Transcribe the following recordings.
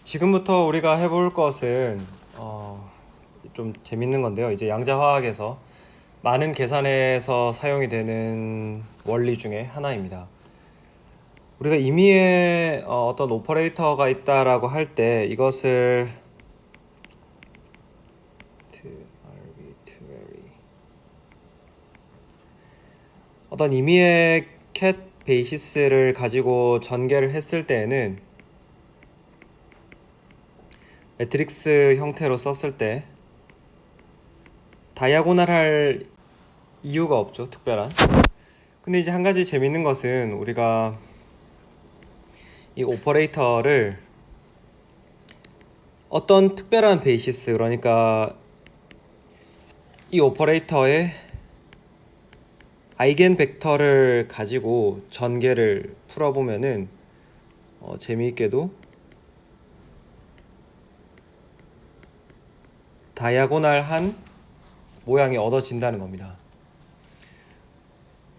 지금부터 우리가 해볼 것은 좀 재밌는 건데요. 이제 양자화학에서 많은 계산에서 사용이 되는 원리 중에 하나입니다. 우리가 임의의 어떤 오퍼레이터가 있다라고 할 때 이것을 어떤 임의의 cat 베이시스를 가지고 전개를 했을 때에는 매트릭스 형태로 썼을 때 다이아고날 할 이유가 없죠, 특별한. 근데 이제 한 가지 재밌는 것은 우리가 이 오퍼레이터를 어떤 특별한 베이시스, 그러니까 이 오퍼레이터의 아이겐 벡터를 가지고 전개를 풀어보면은 재미있게도 다이아고날한 모양이 얻어진다는 겁니다.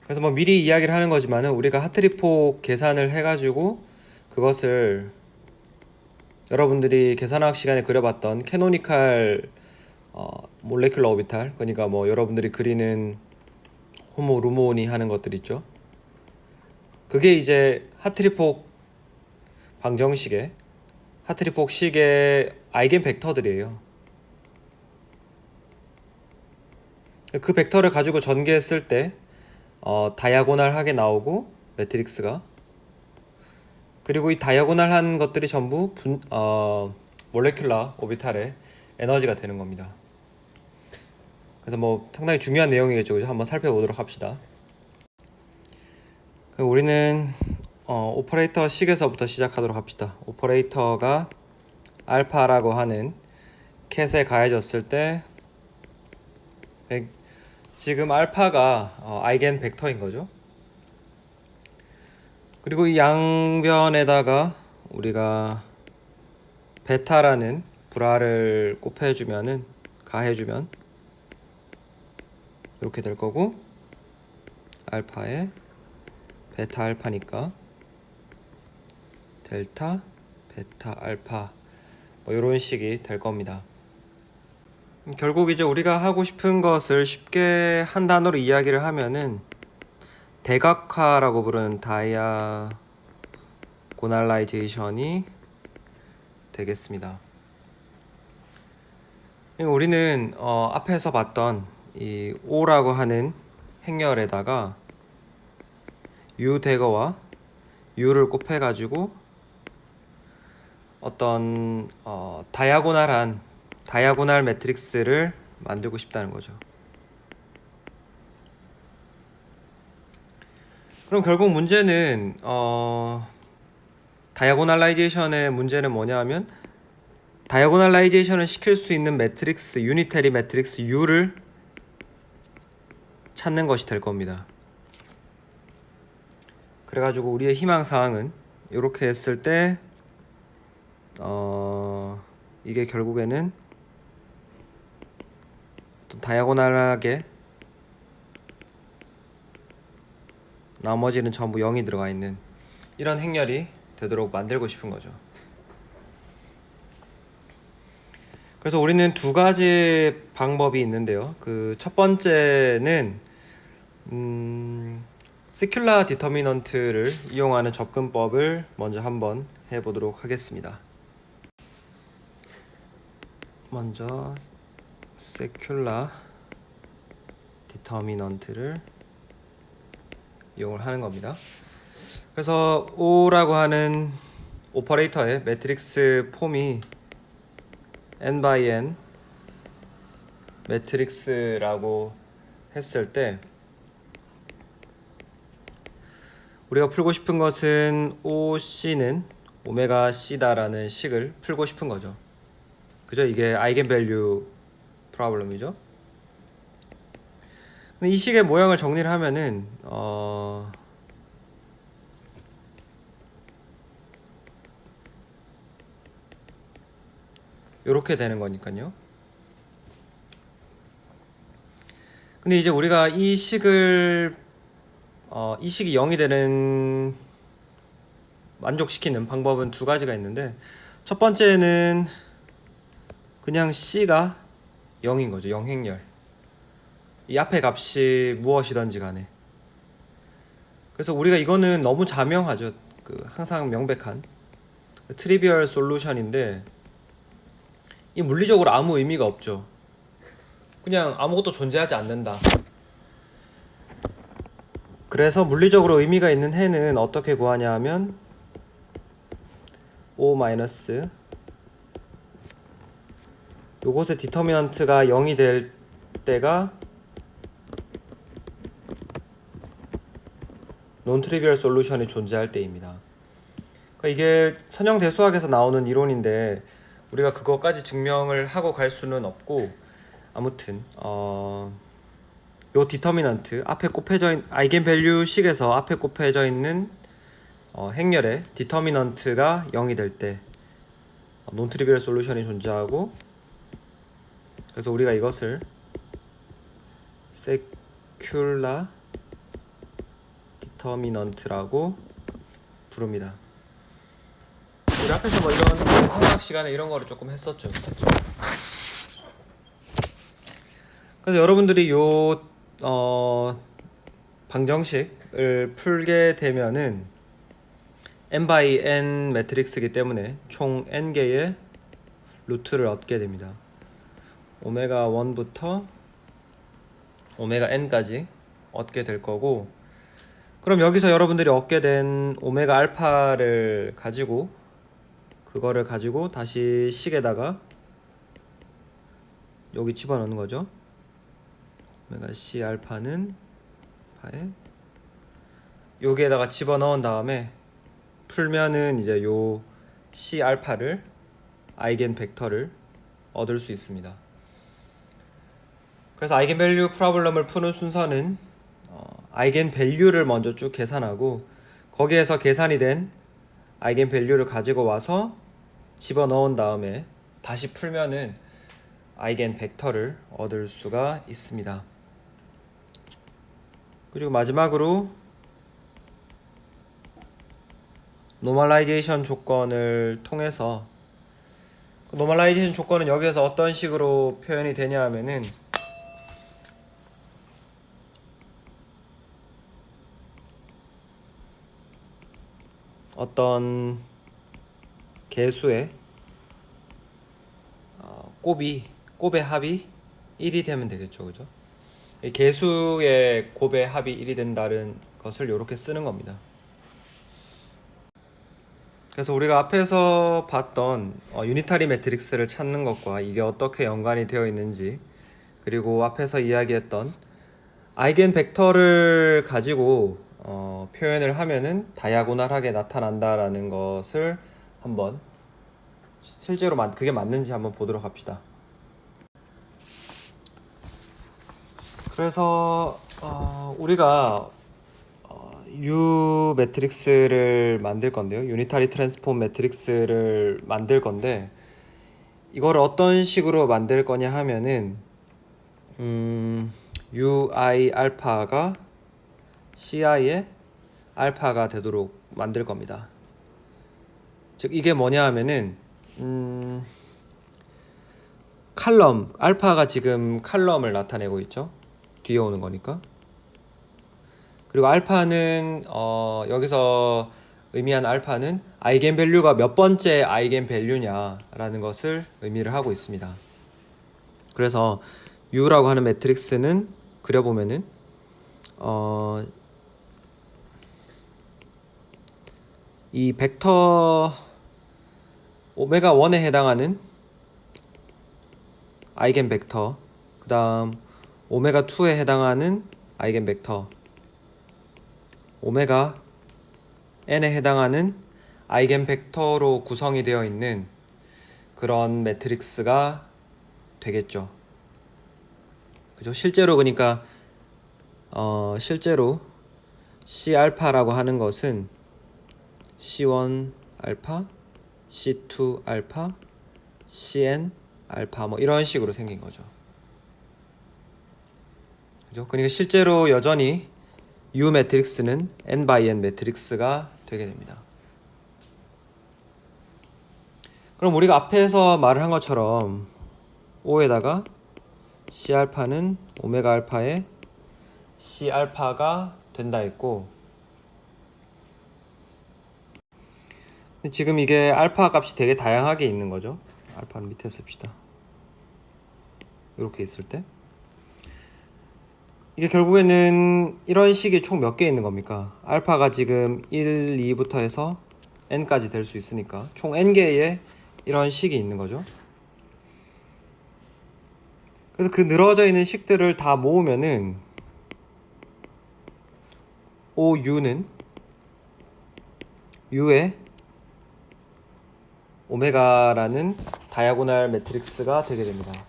그래서 뭐 미리 이야기를 하는 거지만은 우리가 하트리폭 계산을 해가지고 그것을 여러분들이 계산학 시간에 그려봤던 캐노니칼 몰레큘러 오비탈, 그러니까 뭐 여러분들이 그리는 호모 루모니 하는 것들 있죠. 그게 이제 하트리폭 방정식의 하트리폭식의 아이겐 벡터들이에요. 그 벡터를 가지고 전개했을 때 다이아고날하게 나오고 매트릭스가, 그리고 이 다이아고날한 것들이 전부 몰레큘러 오비탈의 에너지가 되는 겁니다. 그래서 뭐 상당히 중요한 내용이겠죠. 그죠? 한번 살펴보도록 합시다. 우리는 오퍼레이터 식에서부터 시작하도록 합시다. 오퍼레이터가 알파라고 하는 캣에 가해졌을 때 지금 알파가 아이겐 벡터인 거죠. 그리고 이 양변에다가 우리가 베타라는 불화를 곱해주면은, 가해주면 이렇게 될 거고, 알파에 베타 알파니까 델타 베타 알파 뭐 이런 식이 될 겁니다. 결국 이제 우리가 하고 싶은 것을 쉽게 한 단어로 이야기를 하면은 대각화라고 부르는 다이아고날라이제이션이 되겠습니다. 우리는 앞에서 봤던 이 O라고 하는 행렬에다가 U 대거와 U를 곱해가지고 어떤 다이아고날 매트릭스를 만들고 싶다는 거죠. 그럼 결국 문제는 다이아고날라이제이션의 문제는 뭐냐 하면 다이아고날라이제이션을 시킬 수 있는 매트릭스, 유니테리 매트릭스 U를 찾는 것이 될 겁니다. 그래가지고 우리의 희망사항은 이렇게 했을 때 이게 결국에는 다이아고날하게 나머지는 전부 0이 들어가 있는 이런 행렬이 되도록 만들고 싶은 거죠. 그래서 우리는 두 가지 방법이 있는데요. 그 첫 번째는 시큘라 디터미넌트를 이용하는 접근법을 먼저 한번 해보도록 하겠습니다. 먼저 시큘라 디터미넌트를 이용을 하는 겁니다. 그래서 O라고 하는 오퍼레이터의 매트릭스 폼이 n by n 매트릭스라고 했을 때 우리가 풀고 싶은 것은 OC는 오메가 C다라는 식을 풀고 싶은 거죠. 그죠? 이게 아이겐밸류 프로블럼이죠. 이 식의 모양을 정리를 하면은 이렇게 되는 거니까요. 근데 이제 우리가 이 식이 0이 되는 만족시키는 방법은 두 가지가 있는데, 첫 번째는 그냥 C가 0인 거죠. 0행렬. 이 앞에 값이 무엇이든지 간에. 그래서 우리가 이거는 너무 자명하죠. 항상 명백한 트리비얼 솔루션인데 이 물리적으로 아무 의미가 없죠. 그냥 아무것도 존재하지 않는다. 그래서 물리적으로 의미가 있는 해는 어떻게 구하냐 하면 O- 요것의 디터미넌트가 0이 될 때가 논 트리비얼 솔루션이 존재할 때입니다. 그러니까 이게 선형 대수학에서 나오는 이론인데 우리가 그것까지 증명을 하고 갈 수는 없고, 아무튼 요 디터미넌트 앞에 곱해져 있는 아이겐밸류 식에서 앞에 곱해져 있는 행렬의 디터미넌트가 0이 될 때 논 트리비얼 솔루션이 존재하고, 그래서 우리가 이것을 세큘라 디터미넌트라고 부릅니다. 우리 앞에서 뭐 이런 생각 시간에 이런 거를 조금 했었죠. 그래서 여러분들이 요 방정식을 풀게 되면은 n by n 매트릭스이기 때문에 총 n개의 루트를 얻게 됩니다. 오메가 1부터 오메가 n까지 얻게 될 거고, 그럼 여기서 여러분들이 얻게 된 오메가 알파를 가지고 그거를 가지고 다시 식에다가 여기 집어넣는 거죠. 오메가 C 알파는 파에 여기에다가 집어넣은 다음에 풀면은 이제 요 C 알파를 아이겐 벡터를 얻을 수 있습니다. 그래서 아이겐밸류 프로블럼을 푸는 순서는 아이겐밸류를 먼저 쭉 계산하고 거기에서 계산이 된 아이겐밸류를 가지고 와서 집어넣은 다음에 다시 풀면은 아이겐 벡터를 얻을 수가 있습니다. 그리고 마지막으로 노멀라이제이션 조건을 통해서, 노멀라이제이션 조건은 여기에서 어떤 식으로 표현이 되냐 하면은 어떤 개수의 곱의 합이 1이 되면 되겠죠. 그죠? 이 개수의 곱의 합이 1이 된다는 것을 이렇게 쓰는 겁니다. 그래서 우리가 앞에서 봤던 유니타리 매트릭스를 찾는 것과 이게 어떻게 연관이 되어 있는지, 그리고 앞에서 이야기했던 아이겐 벡터를 가지고 표현을 하면은 다이아고널하게 나타난다라는 것을 한번 실제로 그게 맞는지 한번 보도록 합시다. 그래서 우리가 U 매트릭스를 만들 건데요. 유니타리 트랜스폼 매트릭스를 만들 건데 이거를 어떤 식으로 만들 거냐 하면은 UI 알파가 CI의 알파가 되도록 만들 겁니다. 즉 이게 뭐냐 하면은 칼럼, 알파가 지금 칼럼을 나타내고 있죠. 뒤에 오는 거니까. 그리고 알파는 여기서 의미한 알파는 아이겐밸류가 몇 번째 아이겐밸류냐라는 것을 의미를 하고 있습니다. 그래서 U라고 하는 매트릭스는 그려보면은 이 벡터 오메가 1에 해당하는 아이겐 벡터, 그 다음 오메가 2에 해당하는 아이겐 벡터, 오메가 n에 해당하는 아이겐 벡터로 구성이 되어 있는 그런 매트릭스가 되겠죠. 그죠? 실제로 그러니까 실제로 C 알파라고 하는 것은 C1 알파, C2 알파, CN 알파 뭐 이런 식으로 생긴 거죠. 그죠? 그러니까 실제로 여전히 U 매트릭스는 n by n 매트릭스가 되게 됩니다. 그럼 우리가 앞에서 말을 한 것처럼 O에다가 C알파는 오메가 알파의 C알파가 된다 했고, 지금 이게 알파 값이 되게 다양하게 있는 거죠. 알파는 밑에 씁시다. 이렇게 있을 때 이게 결국에는 이런 식이 총 몇 개 있는 겁니까? 알파가 지금 1, 2부터 해서 n까지 될 수 있으니까 총 n개의 이런 식이 있는 거죠. 그래서 그 늘어져 있는 식들을 다 모으면은 OU는 U의 오메가라는 다이아고날 매트릭스가 되게 됩니다.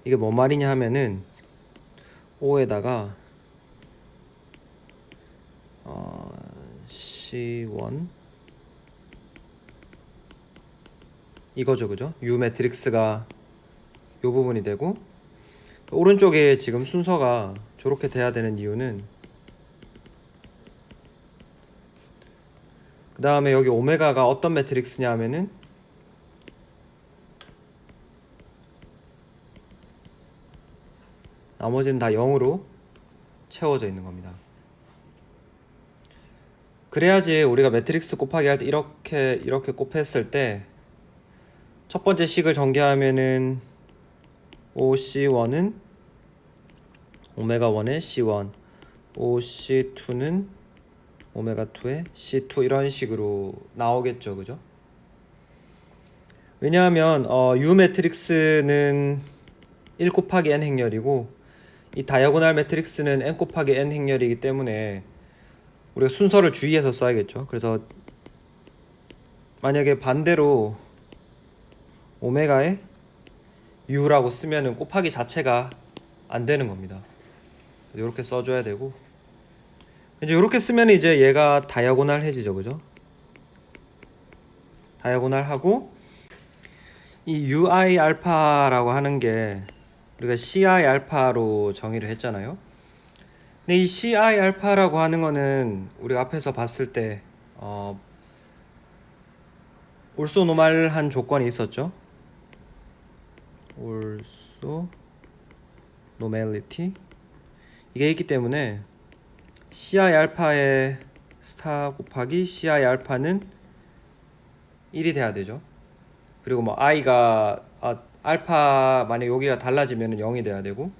이게 뭔 말이냐 하면은 O에다가 C1 이거죠, 그죠? U 매트릭스가 이 부분이 되고, 오른쪽에 지금 순서가 저렇게 돼야 되는 이유는, 그 다음에 여기 오메가가 어떤 매트릭스냐 하면은 나머지는 다 0으로 채워져 있는 겁니다. 그래야지 우리가 매트릭스 곱하기 할 때 이렇게 곱했을 때 첫 번째 식을 전개하면은 OC1은 오메가 1의 C1, OC2는 오메가 2의 C2 이런 식으로 나오겠죠, 그죠? 왜냐하면 U 매트릭스는 1 곱하기 n 행렬이고 이 다이아고날 매트릭스는 n 곱하기 n 행렬이기 때문에 우리가 순서를 주의해서 써야겠죠. 그래서 만약에 반대로 오메가에 U라고 쓰면은 곱하기 자체가 안 되는 겁니다. 이렇게 써줘야 되고, 이제 이렇게 쓰면 이제 얘가 다이아고날해지죠, 그죠? 다이아고날하고 이 UI 알파라고 하는 게 우리가 CI 알파로 정의를 했잖아요. 근데 이 CI 알파라고 하는 거는 우리가 앞에서 봤을 때 올소노말한 조건이 있었죠. 올소 노멜리티 이게 있기 때문에 CI 알파의 스타 곱하기 CI 알파는 1이 돼야 되죠. 그리고 뭐 i가 알파 만약 여기가 달라지면 0이 돼야 되고,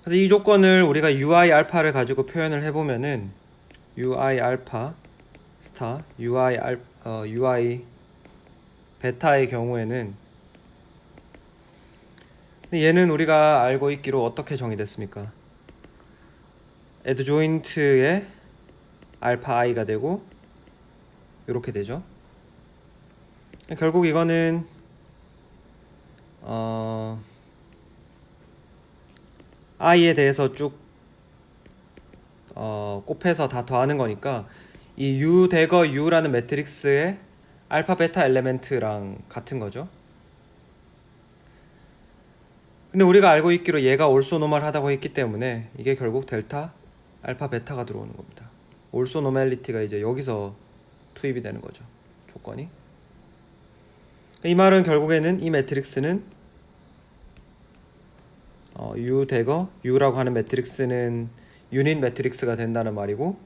그래서 이 조건을 우리가 UI 알파를 가지고 표현을 해보면은 UI 알파 스타 UI 베타의 경우에는, 얘는 우리가 알고 있기로 어떻게 정의됐습니까? 애드조인트의 알파 i가 되고 이렇게 되죠. 결국 이거는 i에 대해서 쭉 곱해서 다 더하는 거니까 이 U 대거 U라는 매트릭스의 알파 베타 엘레멘트랑 같은 거죠. 근데 우리가 알고 있기로 얘가 올소노멀하다고 했기 때문에 이게 결국 델타 알파 베타가 들어오는 겁니다. 올소노멀리티가 이제 여기서 투입이 되는 거죠, 조건이. 이 말은 결국에는 이 매트릭스는 U 대거 U라고 하는 매트릭스는 유닛 매트릭스가 된다는 말이고,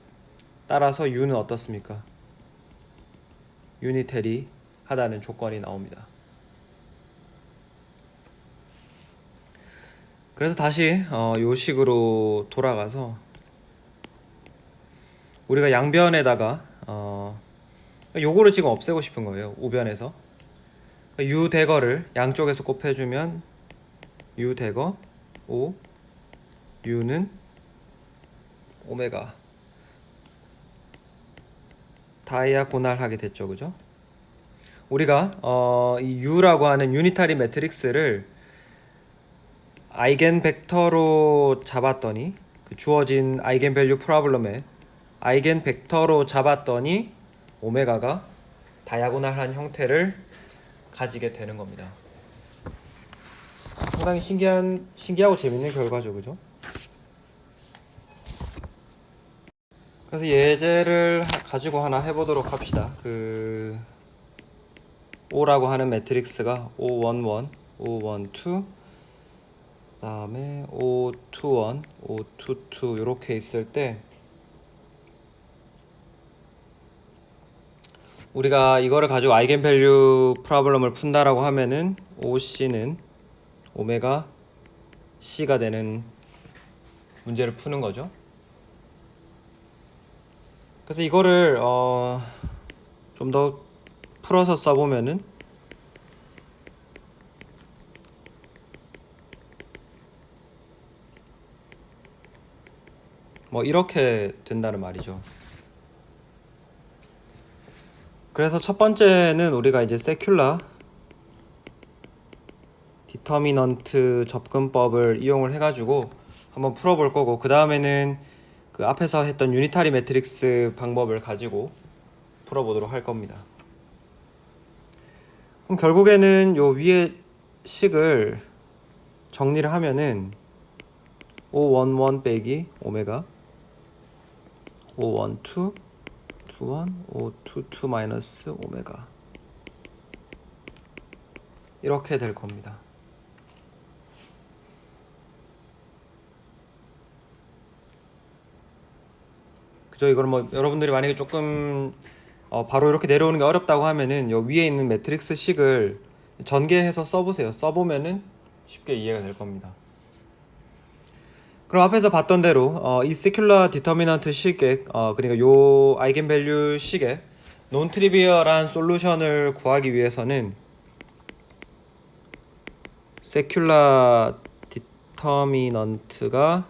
따라서 U는 어떻습니까? 유니테리 하다는 조건이 나옵니다. 그래서 다시 요 식으로 돌아가서 우리가 양변에다가 요거를 지금 없애고 싶은 거예요. 우변에서 U 대거를 양쪽에서 곱해주면 U 대거 O U는 오메가 다이아고날하게 됐죠, 그죠? 우리가 이 U라고 하는 유니타리 매트릭스를 아이겐 벡터로 잡았더니, 그 주어진 아이겐 밸류 프로블럼에 아이겐 벡터로 잡았더니 오메가가 다이아고날한 형태를 가지게 되는 겁니다. 상당히 신기하고 재밌는 결과죠, 그죠? 그래서 예제를 가지고 하나 해보도록 합시다. 그 O라고 하는 매트릭스가 O11, O12, 그다음에 O21, O22 이렇게 있을 때 우리가 이거를 가지고 아이겐밸류 프로블럼을 푼다라고 하면은 OC는 오메가 C가 되는 문제를 푸는 거죠. 그래서 이거를 좀 더 풀어서 써보면은 뭐 이렇게 된다는 말이죠. 그래서 첫 번째는 우리가 이제 세큘라 디터미넌트 접근법을 이용을 해가지고 한번 풀어볼 거고, 그 다음에는 그 앞에서 했던 유니타리 매트릭스 방법을 가지고 풀어보도록 할 겁니다. 그럼 결국에는 요 위에 식을 정리를 하면은 O11 빼기 오메가 O12 21 O22 마이너스 오메가 이렇게 될 겁니다. 그죠? 이걸 뭐 여러분들이 만약에 조금 바로 이렇게 내려오는 게 어렵다고 하면은 요 위에 있는 매트릭스 식을 전개해서 써보세요. 써보면은 쉽게 이해가 될 겁니다. 그럼 앞에서 봤던 대로 이 세큘러 디터미넌트 식의 그러니까 요 아이겐밸류 식의 논 트리비얼한 솔루션을 구하기 위해서는 세큘러 디터미넌트가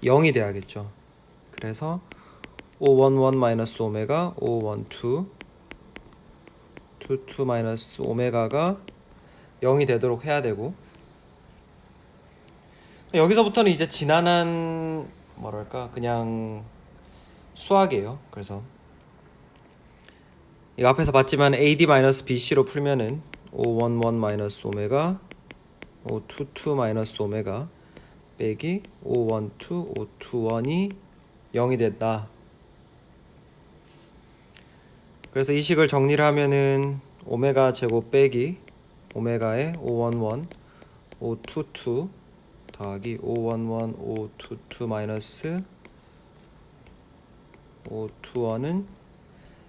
0이 돼야겠죠. 그래서 O11 마이너스 오메가 O12 22 마이너스 오메가가 0이 되도록 해야 되고, 여기서부터는 이제 지난한 뭐랄까 그냥 수학이에요. 그래서 이거 앞에서 봤지만 AD-BC로 풀면은 O11 마이너스 오메가 O22 마이너스 오메가 빼기 O12 O21이 0이 됐다. 그래서 이 식을 정리를 하면은 오메가 제곱 빼기 오메가의 O11 O22 더하기 O11 O22 마이너스 O21은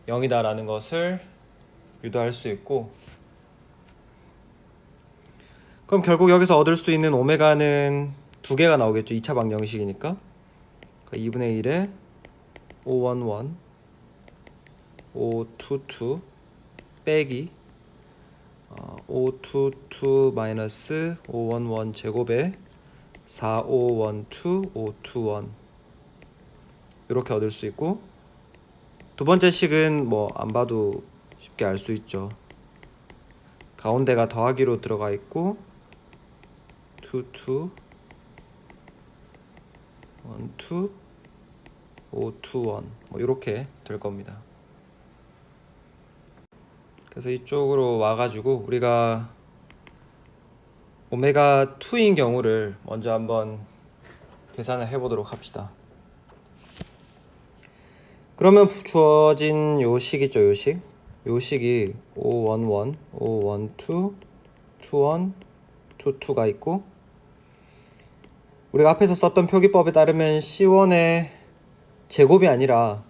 0이다 라는 것을 유도할 수 있고, 그럼 결국 여기서 얻을 수 있는 오메가는 두 개가 나오겠죠. 2차 방정식이니까 2분의 1에 O11 O22 빼기 O22 마이너스 O11 제곱에 4512 O21 이렇게 얻을 수 있고, 두 번째 식은 뭐 안 봐도 쉽게 알 수 있죠. 가운데가 더하기로 들어가 있고 22 12 521 뭐 이렇게 될 겁니다. 그래서 이쪽으로 와가지고 우리가 오메가 2인 경우를 먼저 한번 계산을 해보도록 합시다. 그러면 주어진 요 식 있죠, 요 식. 요 식이 O11, O12, 21, 22가 있고, 우리가 앞에서 썼던 표기법에 따르면 C1의 제곱이 아니라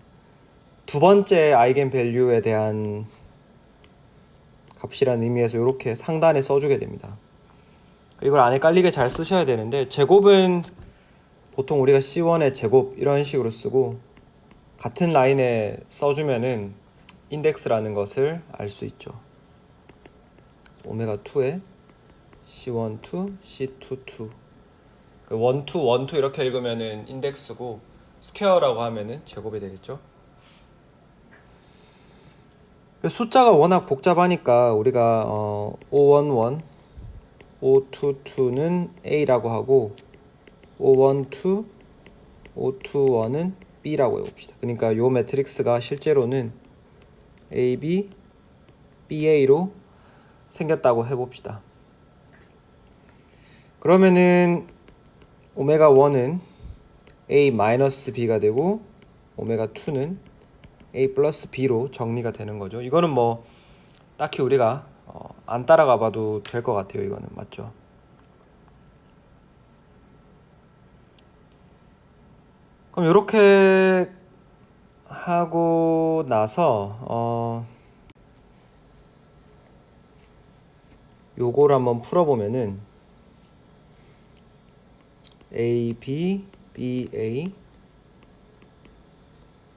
두 번째 아이겐밸류에 대한 값이라는 의미에서 이렇게 상단에 써주게 됩니다. 이걸 안에 깔리게 잘 쓰셔야 되는데, 제곱은 보통 우리가 C1의 제곱 이런 식으로 쓰고, 같은 라인에 써주면은 인덱스라는 것을 알 수 있죠. 오메가 2에 C12, C22 12, 12 이렇게 읽으면은 인덱스고, 스퀘어라고 하면은 제곱이 되겠죠. 숫자가 워낙 복잡하니까 우리가 O11, O22는 A라고 하고 O12, O21은 B라고 해봅시다. 그러니까 요 매트릭스가 실제로는 AB, BA로 생겼다고 해봅시다. 그러면은 오메가 1은 A-B가 되고 오메가 2는 A 플러스 B로 정리가 되는 거죠. 이거는 뭐 딱히 우리가 안 따라가 봐도 될 것 같아요. 이거는 맞죠? 그럼 이렇게 하고 나서 요거를 한번 풀어보면은 A, B, B, A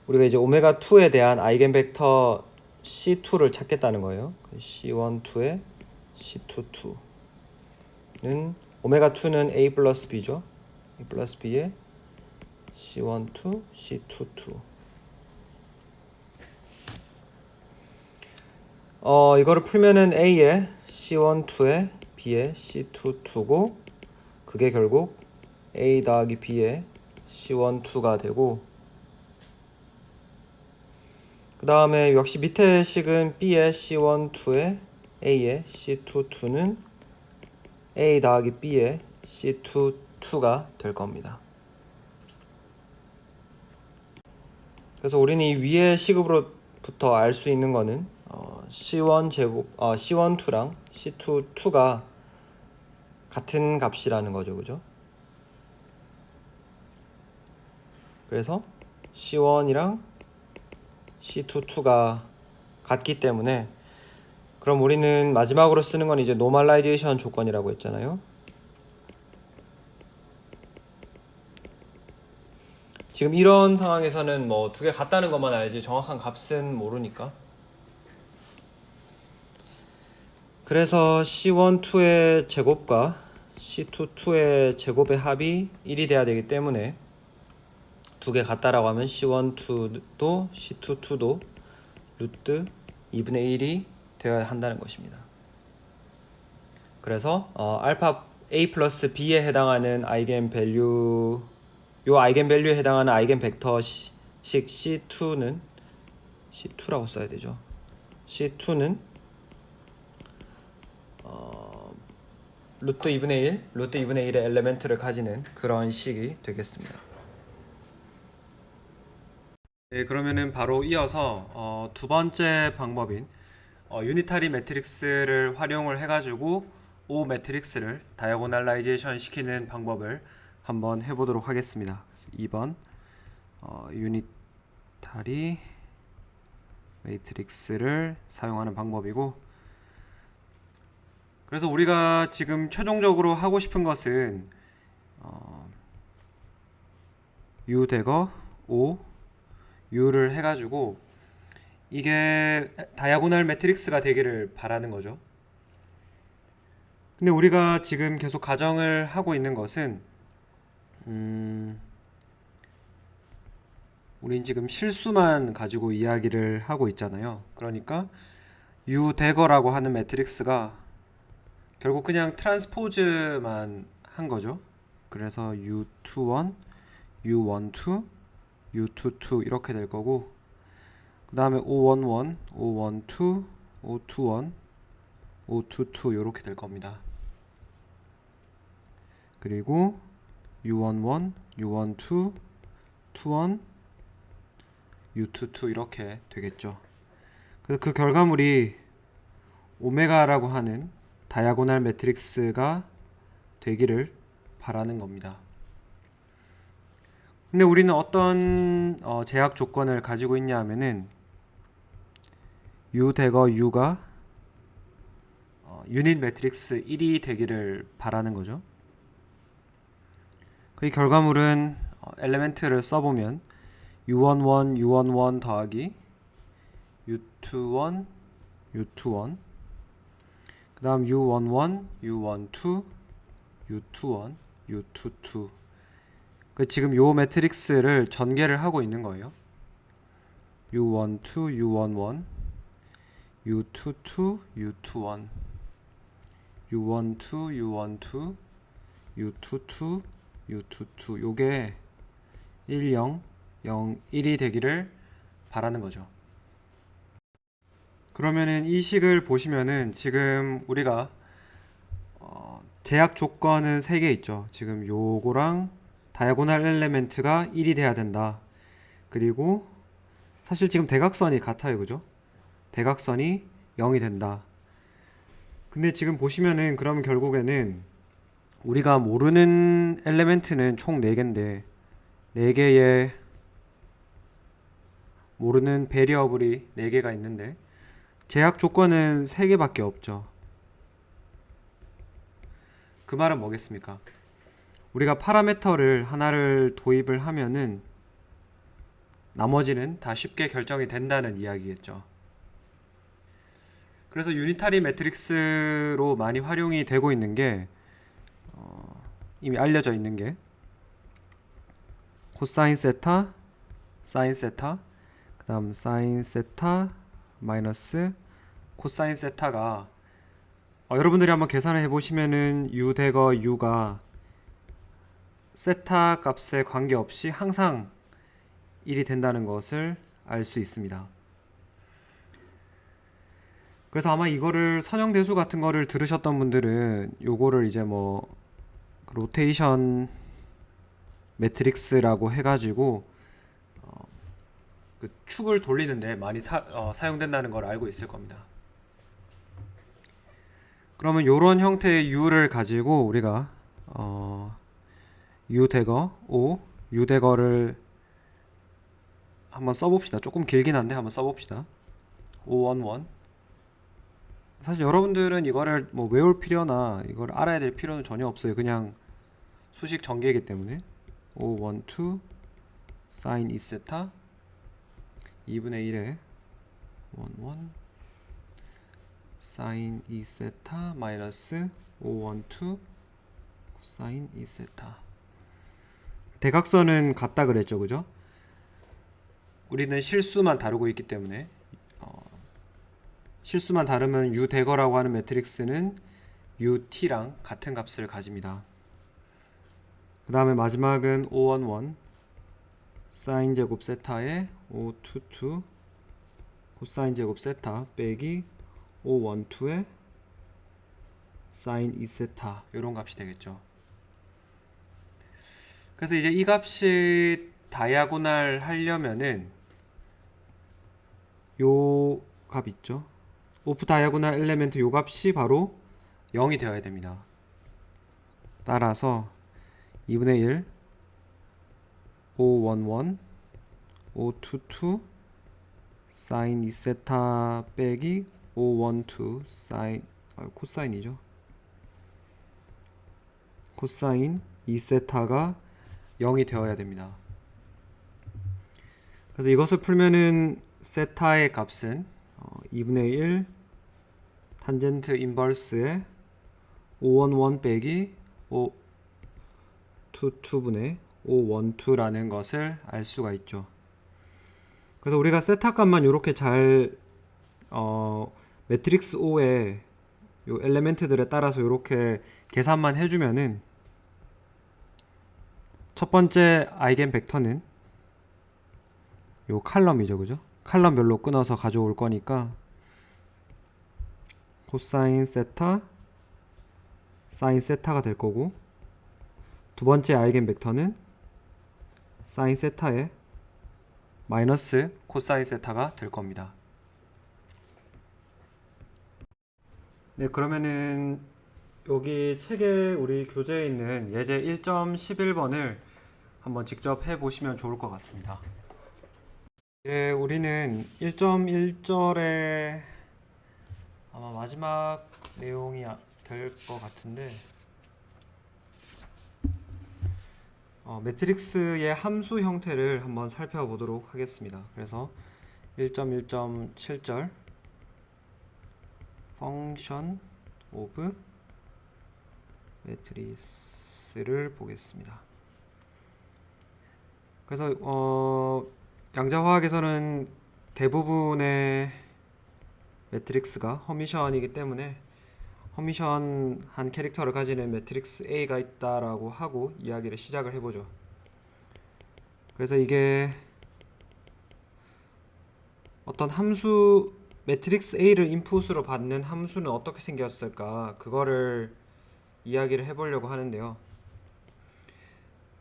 우리가 이제 오메가 2에 대한 아이겐 벡터 C2를 찾겠다는 거예요. C1, 2의 C2, 2는 오메가 2는 A 플러스 B죠. A 플러스 B의 C1, 2, C2, 2 이거를 풀면은 A의 C1, 2의 B의 C2, 2고 그게 결국 A 더하기 B의 C1, 2가 되고 그 다음에 역시 밑에 식은 B의 C1, 2의 A의 C2, 2는 A 더하기 B의 C2, 2가 될 겁니다. 그래서 우리는 이 위의 식으로부터 알 수 있는 거는 C1 제곱, C1, 2랑 C2, 2가 같은 값이라는 거죠, 그죠? 그래서 C1이랑 C2, 2가 같기 때문에 그럼 우리는 마지막으로 쓰는 건 이제 노멀라이제이션 조건이라고 했잖아요. 지금 이런 상황에서는 뭐 두 개 같다는 것만 알지 정확한 값은 모르니까. 그래서 C1, 2의 제곱과 C2, 2의 제곱의 합이 1이 돼야 되기 때문에 두 개 같다라고 하면 C1, 2도 C2, 2도 루트 2분의 1이 되어야 한다는 것입니다. 그래서 알파 A 플러스 B에 해당하는 아이겐 밸류 요 아이겐 밸류에 해당하는 아이겐 벡터식 C2는 C2라고 써야 되죠. C2는 루트 2분의 1의 엘레멘트를 가지는 그런 식이 되겠습니다. 네, 그러면은 바로 이어서 두 번째 방법인 유니타리 매트릭스를 활용을 해가지고 O 매트릭스를 다이아고널라이제이션 시키는 방법을 한번 해보도록 하겠습니다. 2번 유니타리 매트릭스를 사용하는 방법이고, 그래서 우리가 지금 최종적으로 하고 싶은 것은 U 대거 O U를 해가지고 이게 다이아고널 매트릭스가 되기를 바라는 거죠. 근데 우리가 지금 계속 가정을 하고 있는 것은 우린 지금 실수만 가지고 이야기를 하고 있잖아요. 그러니까 U 대거라고 하는 매트릭스가 결국 그냥 트랜스포즈만 한 거죠. 그래서 U21, U12, U22 이렇게 될 거고, 그 다음에 O11, O12, O21, O22 이렇게 될 겁니다. 그리고 U11, U12, 21, U22 이렇게 되겠죠. 그래서 그 결과물이 오메가라고 하는 다이아고널 매트릭스가 되기를 바라는 겁니다. 근데 우리는 어떤 제약 조건을 가지고 있냐 하면은 U 대거 U가 유닛 매트릭스 1이 되기를 바라는 거죠. 그 결과물은 엘레멘트를 써보면 U11, U11 더하기 U21, U21 그 다음 U11, U12, U21, U22 지금 요 매트릭스를 전개를 하고 있는 거예요. U12, U11, U22, U21, U12, U12, U22, U22 요게 1, 0, 0, 1이 되기를 바라는 거죠. 그러면은 이 식을 보시면은 지금 우리가 제약 조건은 3개 있죠. 지금 요거랑 다이아고널 엘레멘트가 1이 돼야 된다. 그리고 사실 지금 대각선이 같아요, 그죠? 대각선이 0이 된다. 근데 지금 보시면은 그러면 결국에는 우리가 모르는 엘레멘트는 총 4개인데 4개의 모르는 베리어블이 4개가 있는데 제약 조건은 3개밖에 없죠. 그 말은 뭐겠습니까? 우리가 파라미터를 하나를 도입을 하면은 나머지는 다 쉽게 결정이 된다는 이야기겠죠. 그래서 유니타리 매트릭스로 많이 활용이 되고 있는 게 이미 알려져 있는 게 코사인 세타, 사인 세타, 그 다음 사인 세타 마이너스 코사인 세타가 여러분들이 한번 계산을 해보시면은 u 대거 u가 세타 값에 관계없이 항상 1이 된다는 것을 알 수 있습니다. 그래서 아마 이거를 선형대수 같은 거를 들으셨던 분들은 요거를 이제 뭐 로테이션 매트릭스라고 해가지고 그 축을 돌리는데 많이 사용된다는 걸 알고 있을 겁니다. 그러면 요런 형태의 u를 가지고 우리가 u 대거 o u 대거를 한번 써봅시다. 조금 길긴 한데 한번 써봅시다. 511 사실 여러분들은 이거를 뭐 외울 필요나 이걸 알아야 될 필요는 전혀 없어요. 그냥 수식 전개이기 때문에 512 sin 2세타 2분의 1에 11 sin 2세타 마이너스 512 sin 2세타 대각선은 같다 그랬죠, 그죠? 우리는 실수만 다루고 있기 때문에 실수만 다르면 u 대거라고 하는 매트릭스는 ut랑 같은 값을 가집니다. 그 다음에 마지막은 511 사인 제곱 세타에 522 코사인 제곱 세타 빼기 512의 사인 2세타 이런 값이 되겠죠. 그래서 이제 이 값이 다이아고날 하려면은 요 값 있죠. 오프 다이아고날 엘레멘트 요 값이 바로 0이 되어야 됩니다. 따라서 2분의 1 511 522 사인 2세타 빼기 512 사인 코사인이죠. 코사인 2세타가 0이 되어야 됩니다. 그래서 이것을 풀면은 세타의 값은 2분의 1 탄젠트 인버스의 511 빼기 522분의 512라는 것을 알 수가 있죠. 그래서 우리가 세타 값만 이렇게 잘 매트릭스 O의 요 엘레멘트들에 따라서 이렇게 계산만 해주면은 첫 번째 아이겐 벡터는 요 칼럼이죠, 그죠? 칼럼별로 끊어서 가져올 거니까 코사인 세타 사인 세타가 될 거고 두 번째 아이겐 벡터는 사인 세타에 마이너스 코사인 세타가 될 겁니다. 네, 그러면은 여기 책에 우리 교재에 있는 예제 1.11번을 한번 직접 해보시면 좋을 것 같습니다. 예, 우리는 1.1절에 아마 마지막 내용이 될 것 같은데 매트릭스의 함수 형태를 한번 살펴보도록 하겠습니다. 그래서 1.1.7절 function of 매트리스를 보겠습니다. 그래서 양자화학에서는 대부분의 매트릭스가 허미션이기 때문에 허미션 한 캐릭터를 가지는 매트릭스 A가 있다라고 하고 이야기를 시작을 해보죠. 그래서 이게 어떤 함수 매트릭스 A를 인풋으로 받는 함수는 어떻게 생겼을까 그거를 이야기를 해보려고 하는데요.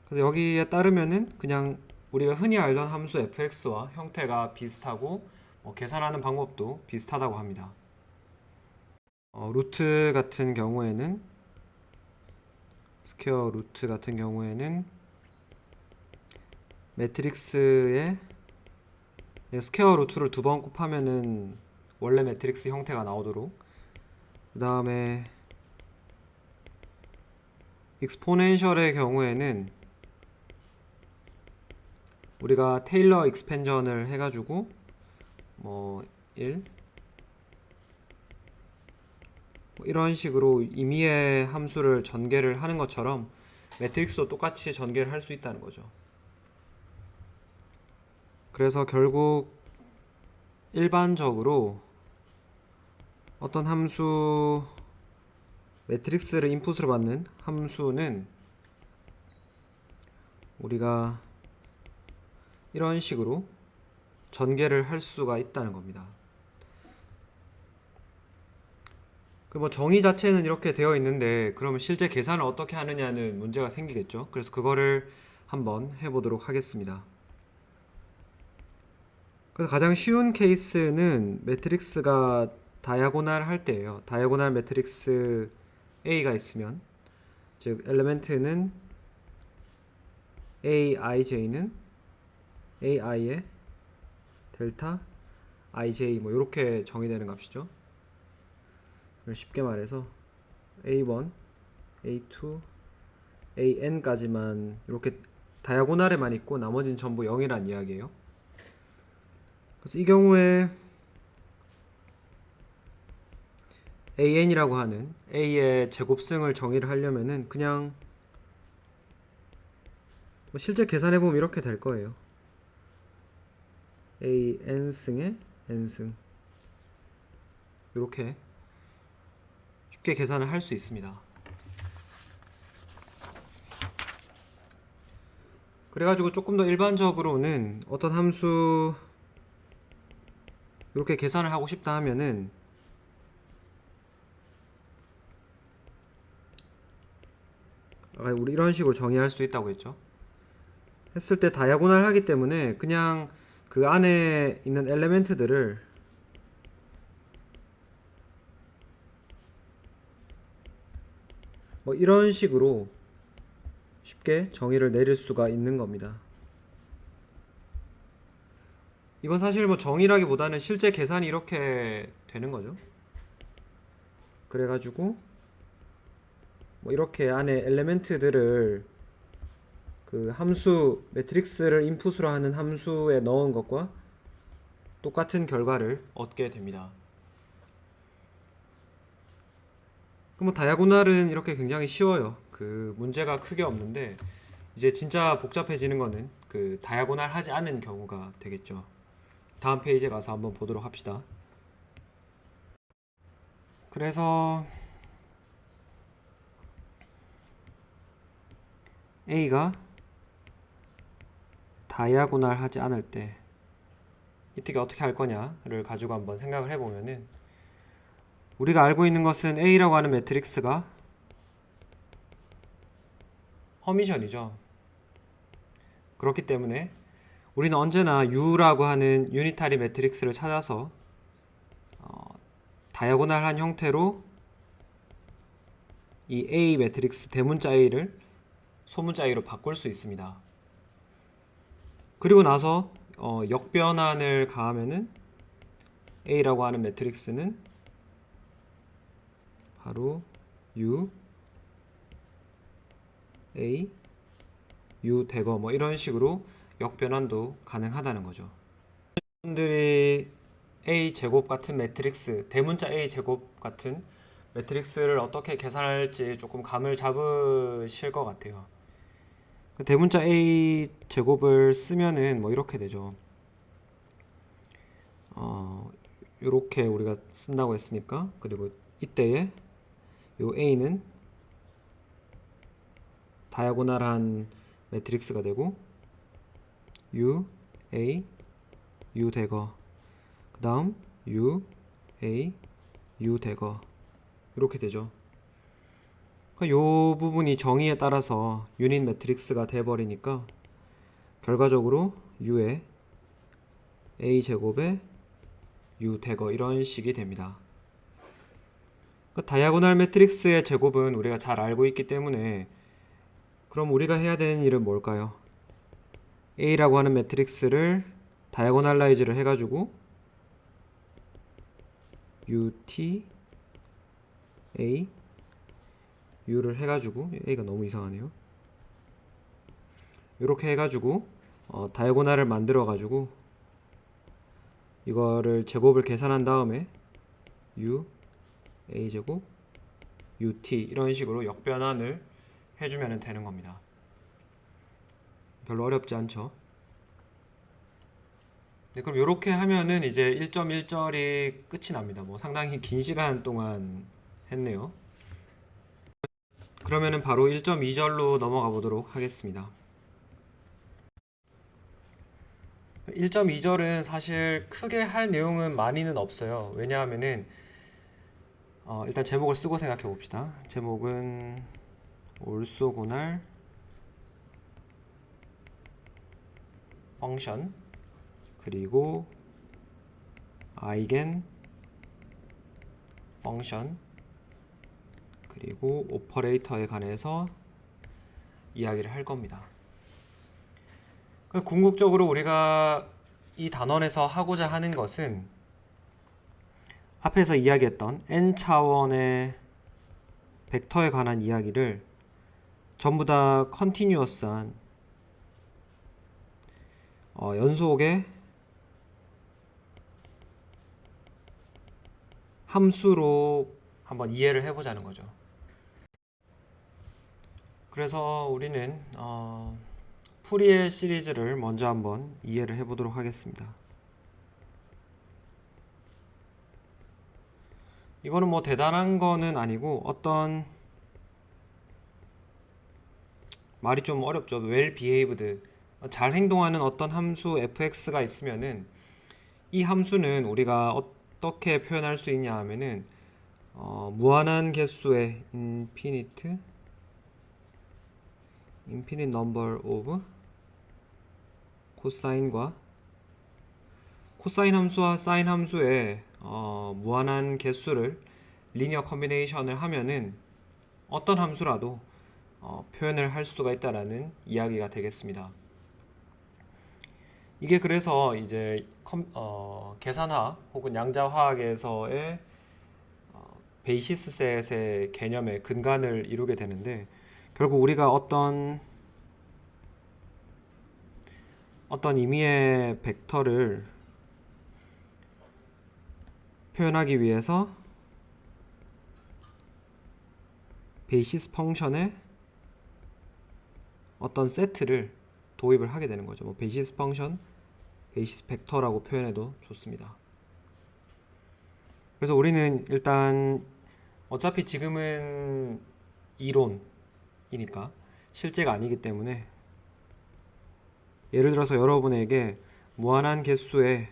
그래서 여기에 따르면은 그냥 우리가 흔히 알던 함수 fx와 형태가 비슷하고 계산하는 방법도 비슷하다고 합니다. 루트 같은 경우에는 스퀘어 루트 같은 경우에는 매트릭스에 스퀘어 루트를 두 번 곱하면은 원래 매트릭스 형태가 나오도록, 그 다음에 익스포넨셜의 경우에는 우리가 테일러 익스펜전을 해가지고 1 이런 식으로 임의의 함수를 전개를 하는 것처럼 매트릭스도 똑같이 전개를 할 수 있다는 거죠. 그래서 결국 일반적으로 어떤 함수, 매트릭스를 인풋으로 받는 함수는 우리가 이런 식으로 전개를 할 수가 있다는 겁니다. 정의 자체는 이렇게 되어 있는데 그러면 실제 계산을 어떻게 하느냐는 문제가 생기겠죠. 그래서 그거를 한번 해보도록 하겠습니다. 그래서 가장 쉬운 케이스는 매트릭스가 다이아고날 할 때예요. 다이아고날 매트릭스 A가 있으면, 즉 엘레멘트는 AIJ는 AI의 델타 IJ 이렇게 정의되는 값이죠. 쉽게 말해서 A1, A2, AN까지만 이렇게 다이아고날에만 있고 나머지는 전부 0이란 이야기예요. 그래서 이 경우에 AN이라고 하는 A의 제곱승을 정의를 하려면은 그냥 실제 계산해보면 이렇게 될 거예요. AN승에 N승, 이렇게 쉽게 계산을 할 수 있습니다. 그래가지고 조금 더 일반적으로는 어떤 함수 이렇게 계산을 하고 싶다 하면은 아까 우리 이런 식으로 정의할 수 있다고 했죠. 했을 때 다이아고날 하기 때문에 그냥 그 안에 있는 엘레멘트들을 이런 식으로 쉽게 정의를 내릴 수가 있는 겁니다. 이건 사실 정의라기보다는 실제 계산이 이렇게 되는 거죠. 그래가지고 이렇게 안에 엘레멘트들을 그 함수, 매트릭스를 인풋으로 하는 함수에 넣은 것과 똑같은 결과를 얻게 됩니다. 그럼 다이아고날은 이렇게 굉장히 쉬워요. 그 문제가 크게 없는데 이제 진짜 복잡해지는 거는 그 다이아고날 하지 않은 경우가 되겠죠. 다음 페이지에 가서 한번 보도록 합시다. 그래서 A가 다이아고날 하지 않을 때 이때 어떻게 할 거냐를 가지고 한번 생각을 해보면은, 우리가 알고 있는 것은 A라고 하는 매트릭스가 허미션이죠. 그렇기 때문에 우리는 언제나 U라고 하는 유니타리 매트릭스를 찾아서 다이아고날한 형태로 이 A 매트릭스 대문자 A를 소문자 A로 바꿀 수 있습니다. 그리고 나서 역변환을 가하면은 A라고 하는 매트릭스는 바로 U, A, U 대거 이런 식으로 역변환도 가능하다는 거죠. 여러분들이 A 제곱 같은 매트릭스, 대문자 A 제곱 같은 매트릭스를 어떻게 계산할지 조금 감을 잡으실 것 같아요. 대문자 A 제곱을 쓰면은 이렇게 되죠. 이렇게 우리가 쓴다고 했으니까, 그리고 이때에 요 A는 다이아고날한 매트릭스가 되고 U, A, U 대거, 그 다음 U, A, U 대거, 이렇게 되죠. 요 부분이 정의에 따라서 유닛 매트릭스가 돼버리니까 결과적으로 u의 a제곱에 u 대거 이런 식이 됩니다. 그 다이아고날 매트릭스의 제곱은 우리가 잘 알고 있기 때문에 그럼 우리가 해야 되는 일은 뭘까요? A라고 하는 매트릭스를 다이아고날라이즈를 해가지고 UT A U를 해가지고 A가 너무 이상하네요. 이렇게 해가지고 다이아고날을 만들어가지고 이거를 제곱을 계산한 다음에 U A제곱 UT 이런 식으로 역변환을 해주면 되는 겁니다. 별로 어렵지 않죠? 네, 그럼 이렇게 하면은 이제 1.1절이 끝이 납니다. 뭐 상당히 긴 시간 동안 했네요. 그러면은 바로 1.2절로 넘어가 보도록 하겠습니다. 1.2절은 사실 크게 할 내용은 많이는 없어요. 왜냐하면은 일단 제목을 쓰고 생각해 봅시다. 제목은 올소고날 펑션 그리고 아이겐 펑션 그리고 오퍼레이터에 관해서 이야기를 할 겁니다. 궁극적으로 우리가 이 단원에서 하고자 하는 것은 앞에서 이야기했던 n차원의 벡터에 관한 이야기를 전부 다 컨티뉴어스한 연속의 함수로 한번 이해를 해보자는 거죠. 그래서 우리는 푸리에 시리즈를 먼저 한번 이해를 해보도록 하겠습니다. 이거는 뭐 대단한 거는 아니고 어떤 말이 좀 어렵죠. well behaved 잘 행동하는 어떤 함수 fx가 있으면은 이 함수는 우리가 어떻게 표현할 수 있냐 하면은 무한한 개수의 infinite number of 코사인과 코사인 함수와 사인 함수의 무한한 개수를 리니어 컨비네이션을 하면은 어떤 함수라도 표현을 할 수가 있다라는 이야기가 되겠습니다. 이게 그래서 이제 계산화 혹은 양자화학에서의 베이시스 셋의 개념의 근간을 이루게 되는데 결국 우리가 어떤 임의의 벡터를 표현하기 위해서 베이시스 펑션에 어떤 세트를 도입을 하게 되는 거죠. 뭐 베이시스 펑션, 베이시스 벡터라고 표현해도 좋습니다. 그래서 우리는 일단 어차피 지금은 이론이니까 실제가 아니기 때문에 예를 들어서 여러분에게 무한한 개수의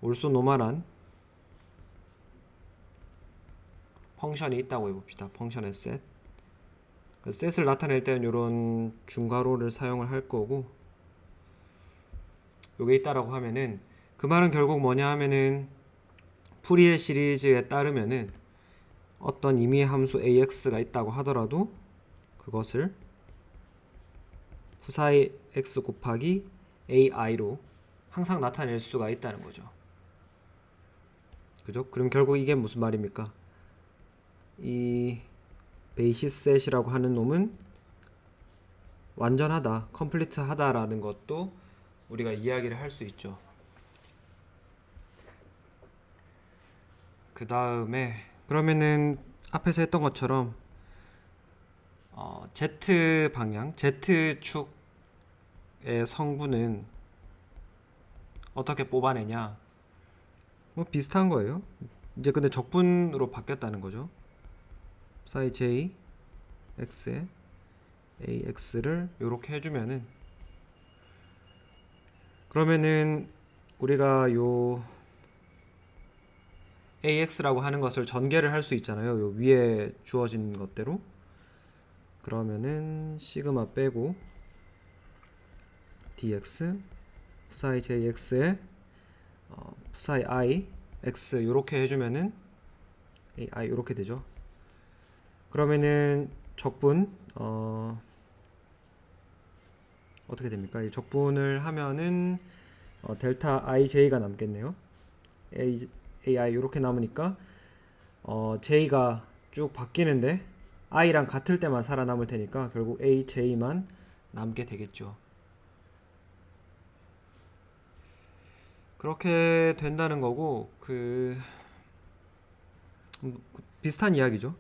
올소노멀한 펑션이 있다고 해봅시다. 펑션의 셋. 셋을 나타낼 때는 이런 중괄호를 사용을 할 거고 요게 있다라고 하면은 그 말은 결국 뭐냐 하면은 푸리에 시리즈에 따르면은 어떤 임의의 함수 ax가 있다고 하더라도 그것을 후사의 x 곱하기 ai로 항상 나타낼 수가 있다는 거죠. 그죠? 그럼 결국 이게 무슨 말입니까? 이 베이시스 셋이라고 하는 놈은 완전하다, 컴플리트 하다라는 것도 우리가 이야기를 할 수 있죠. 그 다음에 그러면은 앞에서 했던 것처럼 Z 방향, Z축의 성분은 어떻게 뽑아내냐? 뭐 비슷한 거예요. 이제 근데 적분으로 바뀌었다는 거죠. 사이 J X에 AX를 이렇게 해주면은 그러면은 우리가 요 AX라고 하는 것을 전개를 할 수 있잖아요. 요 위에 주어진 것대로. 그러면은 시그마 빼고 dx 푸사이 jx에 푸사이 i x 요렇게 해주면은 ai 요렇게 되죠. 그러면은 적분 어떻게 됩니까? 이 적분을 하면은 델타 ij가 남겠네요. ai 요렇게 남으니까 j가 쭉 바뀌는데 i랑 같을 때만 살아남을 테니까 결국 aj만 남게 되겠죠. 그렇게 된다는 거고 비슷한 이야기죠.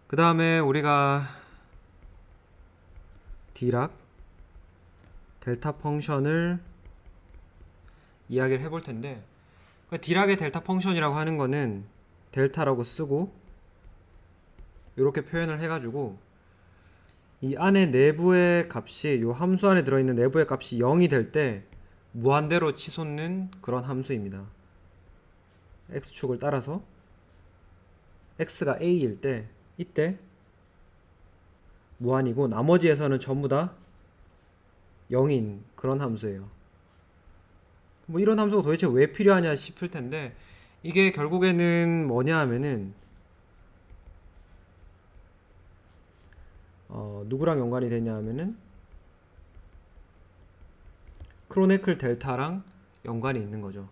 그 다음에 우리가 디락 델타 펑션을 이야기를 해볼 텐데 디락의 델타 펑션이라고 하는 거는 델타라고 쓰고 이렇게 표현을 해가지고 이 안에 내부의 값이 이 함수 안에 들어있는 내부의 값이 0이 될 때 무한대로 치솟는 그런 함수입니다. x축을 따라서 x가 a일 때 이때 무한이고 나머지에서는 전부 다 0인 그런 함수예요. 뭐 이런 함수가 도대체 왜 필요하냐 싶을 텐데 이게 결국에는 뭐냐 하면은 누구랑 연관이 되냐 하면은 크로네클 델타랑 연관이 있는 거죠.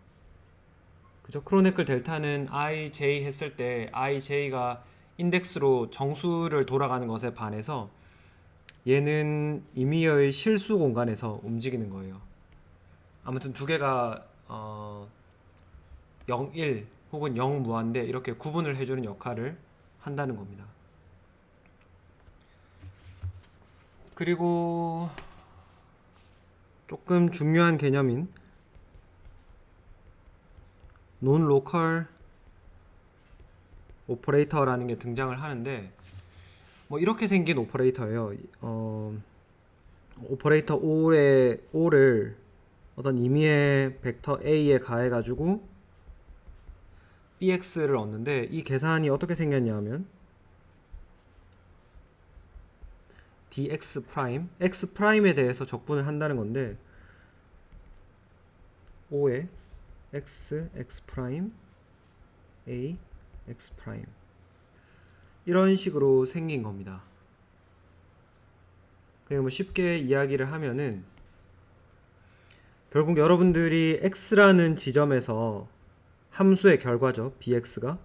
그죠? 크로네클 델타는 ij 했을 때 ij가 인덱스로 정수를 돌아가는 것에 반해서 얘는 임의어의 실수 공간에서 움직이는 거예요. 아무튼 두 개가 0, 1 혹은 0 무한대 이렇게 구분을 해주는 역할을 한다는 겁니다. 그리고 조금 중요한 개념인 논 로컬 오퍼레이터라는 게 등장을 하는데 뭐 이렇게 생긴 오퍼레이터예요. 오퍼레이터 O를 어떤 임의의 벡터 A에 가해가지고 BX를 얻는데 이 계산이 어떻게 생겼냐 하면 dx 프라임, x 프라임에 대해서 적분을 한다는 건데 O에 x 프라임, a x 프라임 이런 식으로 생긴 겁니다. 그냥 뭐 쉽게 이야기를 하면은 결국 여러분들이 x라는 지점에서 함수의 결과죠. bx가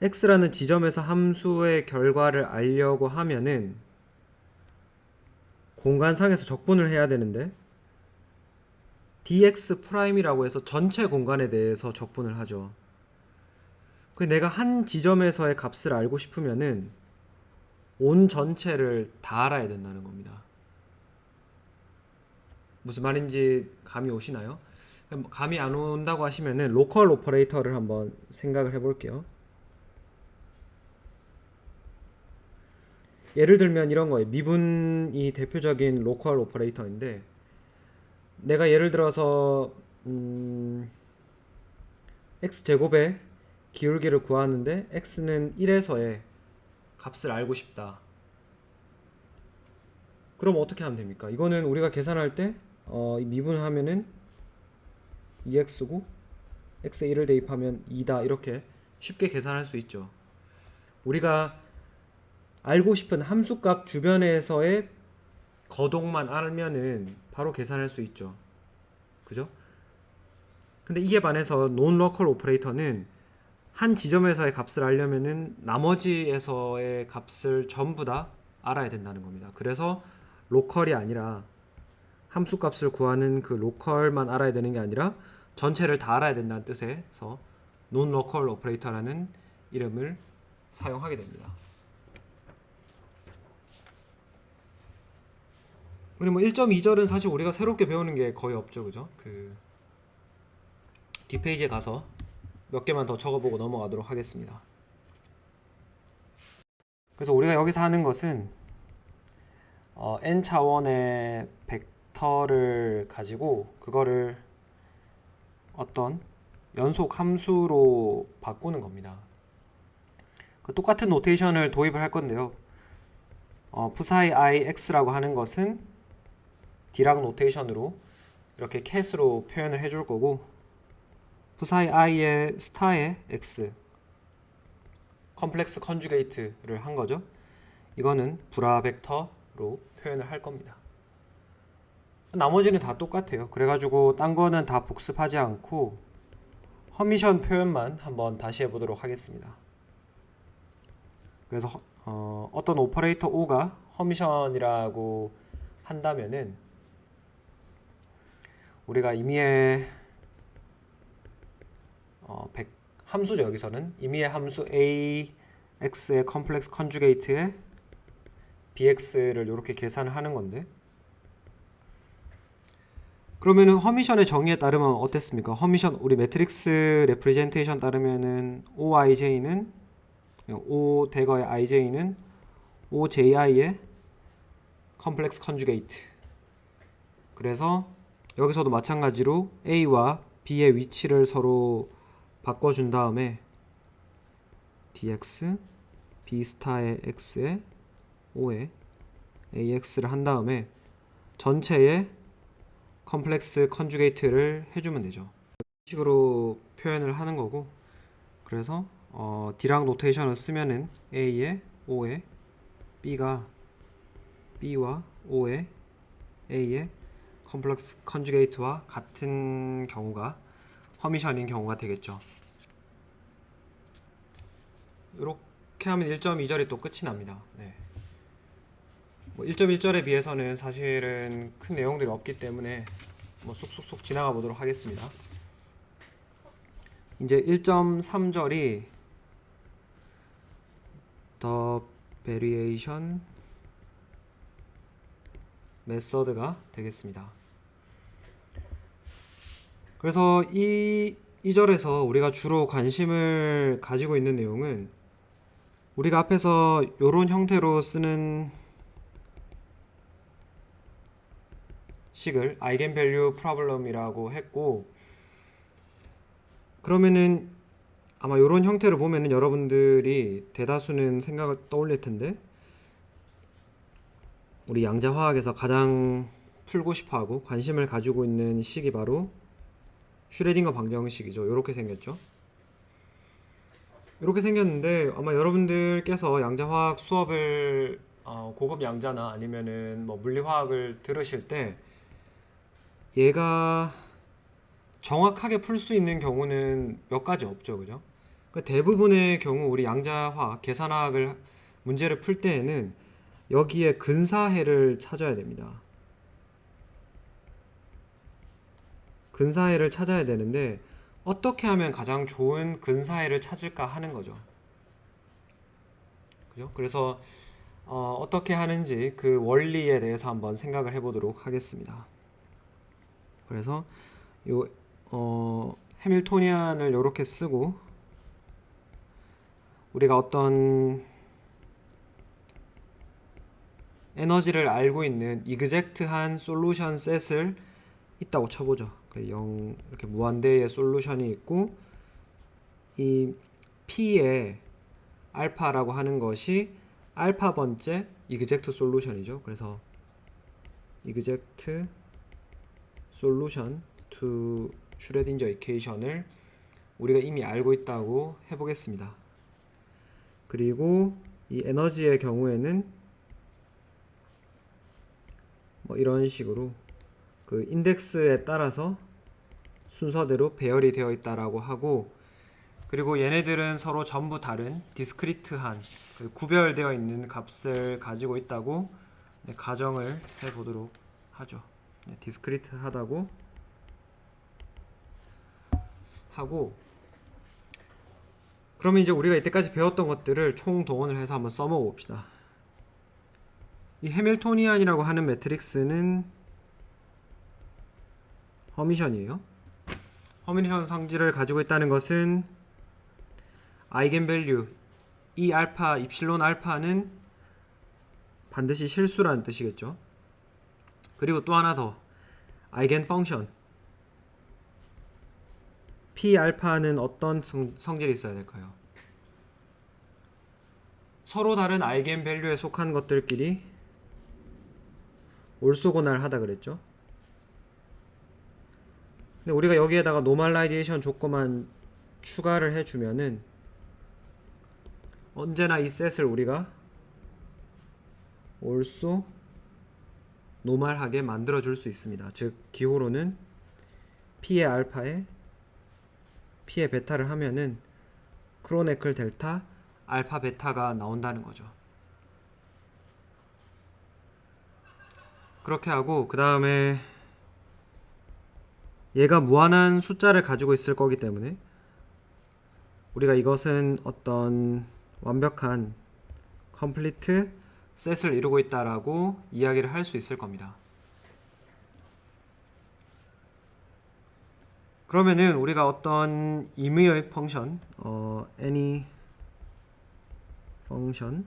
x라는 지점에서 함수의 결과를 알려고 하면은 공간상에서 적분을 해야 되는데 dx 프라임이라고 해서 전체 공간에 대해서 적분을 하죠. 그 내가 한 지점에서의 값을 알고 싶으면은 온 전체를 다 알아야 된다는 겁니다. 무슨 말인지 감이 오시나요? 감이 안 온다고 하시면은 로컬 오퍼레이터를 한번 생각을 해볼게요. 예를 들면 이런 거예요. 미분이 대표적인 로컬 오퍼레이터인데 내가 예를 들어서 x제곱의 기울기를 구하는데 x는 1에서의 값을 알고 싶다. 그럼 어떻게 하면 됩니까? 이거는 우리가 계산할 때 미분을 하면은 2x고 x에 1을 대입하면 2다 이렇게 쉽게 계산할 수 있죠. 우리가 알고 싶은 함수값 주변에서의 거동만 알면은 바로 계산할 수 있죠. 그죠? 근데 이게 반해서 논 로컬 오퍼레이터는 한 지점에서의 값을 알려면은 나머지에서의 값을 전부 다 알아야 된다는 겁니다. 그래서 로컬이 아니라 함수 값을 구하는 그 로컬만 알아야 되는 게 아니라 전체를 다 알아야 된다는 뜻에서 논 로컬 오퍼레이터라는 이름을 사용하게 됩니다. 그리고 뭐 1.2절은 사실 우리가 새롭게 배우는 게 거의 없죠. 그죠? 뒷페이지에 가서 몇 개만 더 적어보고 넘어가도록 하겠습니다. 그래서 우리가 여기서 하는 것은 n차원의 벡터를 가지고 그거를 어떤 연속 함수로 바꾸는 겁니다. 똑같은 노테이션을 도입을 할 건데요. 푸사이 IX라고 하는 것은 디락 노테이션으로 이렇게 캣으로 표현을 해줄 거고, 푸사이 I의 스타의 X, 컴플렉스 컨주게이트를 한 거죠. 이거는 불화 벡터로 표현을 할 겁니다. 나머지는 다 똑같아요. 그래가지고 딴 거는 다 복습하지 않고 허미션 표현만 한번 다시 해보도록 하겠습니다. 그래서 어떤 오퍼레이터 O가 허미션이라고 한다면은 우리가 임의의 함수죠. 여기서는 임의의 함수 AX의 컴플렉스 컨주게이트에 BX를 이렇게 계산을 하는 건데, 그러면은 허미션의 정의에 따르면 어땠습니까? 허미션 우리 매트릭스 레프리젠테이션 따르면은 OIJ는 O 대거의 IJ는 OJI의 컴플렉스 컨주게이트. 그래서 여기서도 마찬가지로 A와 B의 위치를 서로 바꿔준 다음에 dx B 스타의 x에 O에 AX를 한 다음에 전체의 컴플렉스 컨주게이트를 해주면 되죠. 이런 식으로 표현을 하는 거고, 그래서 디락 노테이션을 쓰면은 A에 O에 B가 B와 O에 A의 컴플렉스 컨주게이트와 같은 경우가 허미션인 경우가 되겠죠. 이렇게 하면 1.2절이 또 끝이 납니다. 네. 1.1절에 비해서는 사실은 큰 내용들이 없기 때문에 쑥쑥쑥 지나가 보도록 하겠습니다. 이제 1.3절이 The Variation Method가 되겠습니다. 그래서 이 2절에서 우리가 주로 관심을 가지고 있는 내용은 우리가 앞에서 이런 형태로 쓰는 식을 아이겐밸류 프로블럼이라고 했고, 그러면은 아마 이런 형태를 보면은 여러분들이 대다수는 생각을 떠올릴 텐데, 우리 양자화학에서 가장 풀고 싶어하고 관심을 가지고 있는 식이 바로 슈레딩거 방정식이죠. 이렇게 생겼죠. 이렇게 생겼는데 아마 여러분들께서 양자화학 수업을 고급 양자나 아니면은 물리화학을 들으실 때 얘가 정확하게 풀 수 있는 경우는 몇 가지 없죠, 그죠? 대부분의 경우 우리 양자화학, 계산화학을 문제를 풀 때에는 여기에 근사해를 찾아야 됩니다. 근사해를 찾아야 되는데 어떻게 하면 가장 좋은 근사해를 찾을까 하는 거죠. 그죠? 그래서 어떻게 하는지 그 원리에 대해서 한번 생각을 해보도록 하겠습니다. 그래서 요 해밀토니안을 이렇게 쓰고 우리가 어떤 에너지를 알고 있는 이그젝트한 솔루션 셋을 있다고 쳐보죠. 0 이렇게 무한대의 솔루션이 있고 이 P의 알파라고 하는 것이 알파 번째 이그젝트 솔루션이죠. 그래서 이그젝트 솔루션 to 슈레딩저 이퀘이션을 우리가 이미 알고 있다고 해보겠습니다. 그리고 이 에너지의 경우에는 이런 식으로 그 인덱스에 따라서 순서대로 배열이 되어 있다라고 하고, 그리고 얘네들은 서로 전부 다른 디스크리트한 구별되어 있는 값을 가지고 있다고 가정을 해보도록 하죠. 디스크리트하다고 하고, 그러면 이제 우리가 이때까지 배웠던 것들을 총동원을 해서 한번 써먹어 봅시다. 이 해밀토니안이라고 하는 매트릭스는 허미션이에요. 허미션 성질을 가지고 있다는 것은 아이겐밸류 이 알파, 입실론 알파는 반드시 실수라는 뜻이겠죠. 그리고 또 하나 더, 아이겐 펑션 P 알파는 어떤 성질이 있어야 될까요? 서로 다른 아이겐 밸류에 속한 것들끼리 올소고날 하다 그랬죠. 근데 우리가 여기에다가 노멀라이제이션 조건만 추가를 해주면은 언제나 이 셋을 우리가 also 노멀하게 만들어 줄 수 있습니다. 즉 기호로는 P의 알파에 P의 베타를 하면은 크로네클 델타 알파 베타가 나온다는 거죠. 그렇게 하고 그 다음에 얘가 무한한 숫자를 가지고 있을 거기 때문에 우리가 이것은 어떤 완벽한 complete 셋을 이루고 있다라고 이야기를 할 수 있을 겁니다. 그러면은 우리가 어떤 임의의 펑션 any function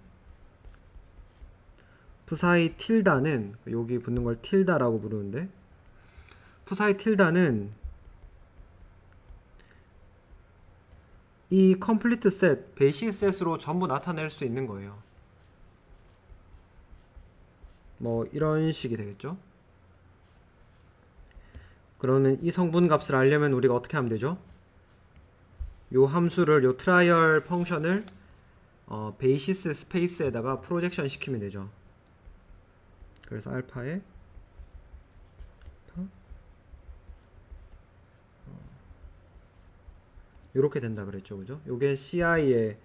푸사이 틸다는 여기 붙는 걸 틸다라고 부르는데 푸사이 틸다는 이 컴플리트 셋, 베이시스 셋으로 전부 나타낼 수 있는 거예요. 뭐 이런 식이 되겠죠. 그러면 이 성분 값을 알려면 우리가 어떻게 하면 되죠? 요 함수를, 요 트라이얼 펑션을 베이시스 스페이스에다가 프로젝션 시키면 되죠. 그래서 알파에 요렇게 된다 그랬죠. 그죠? 요게 CI의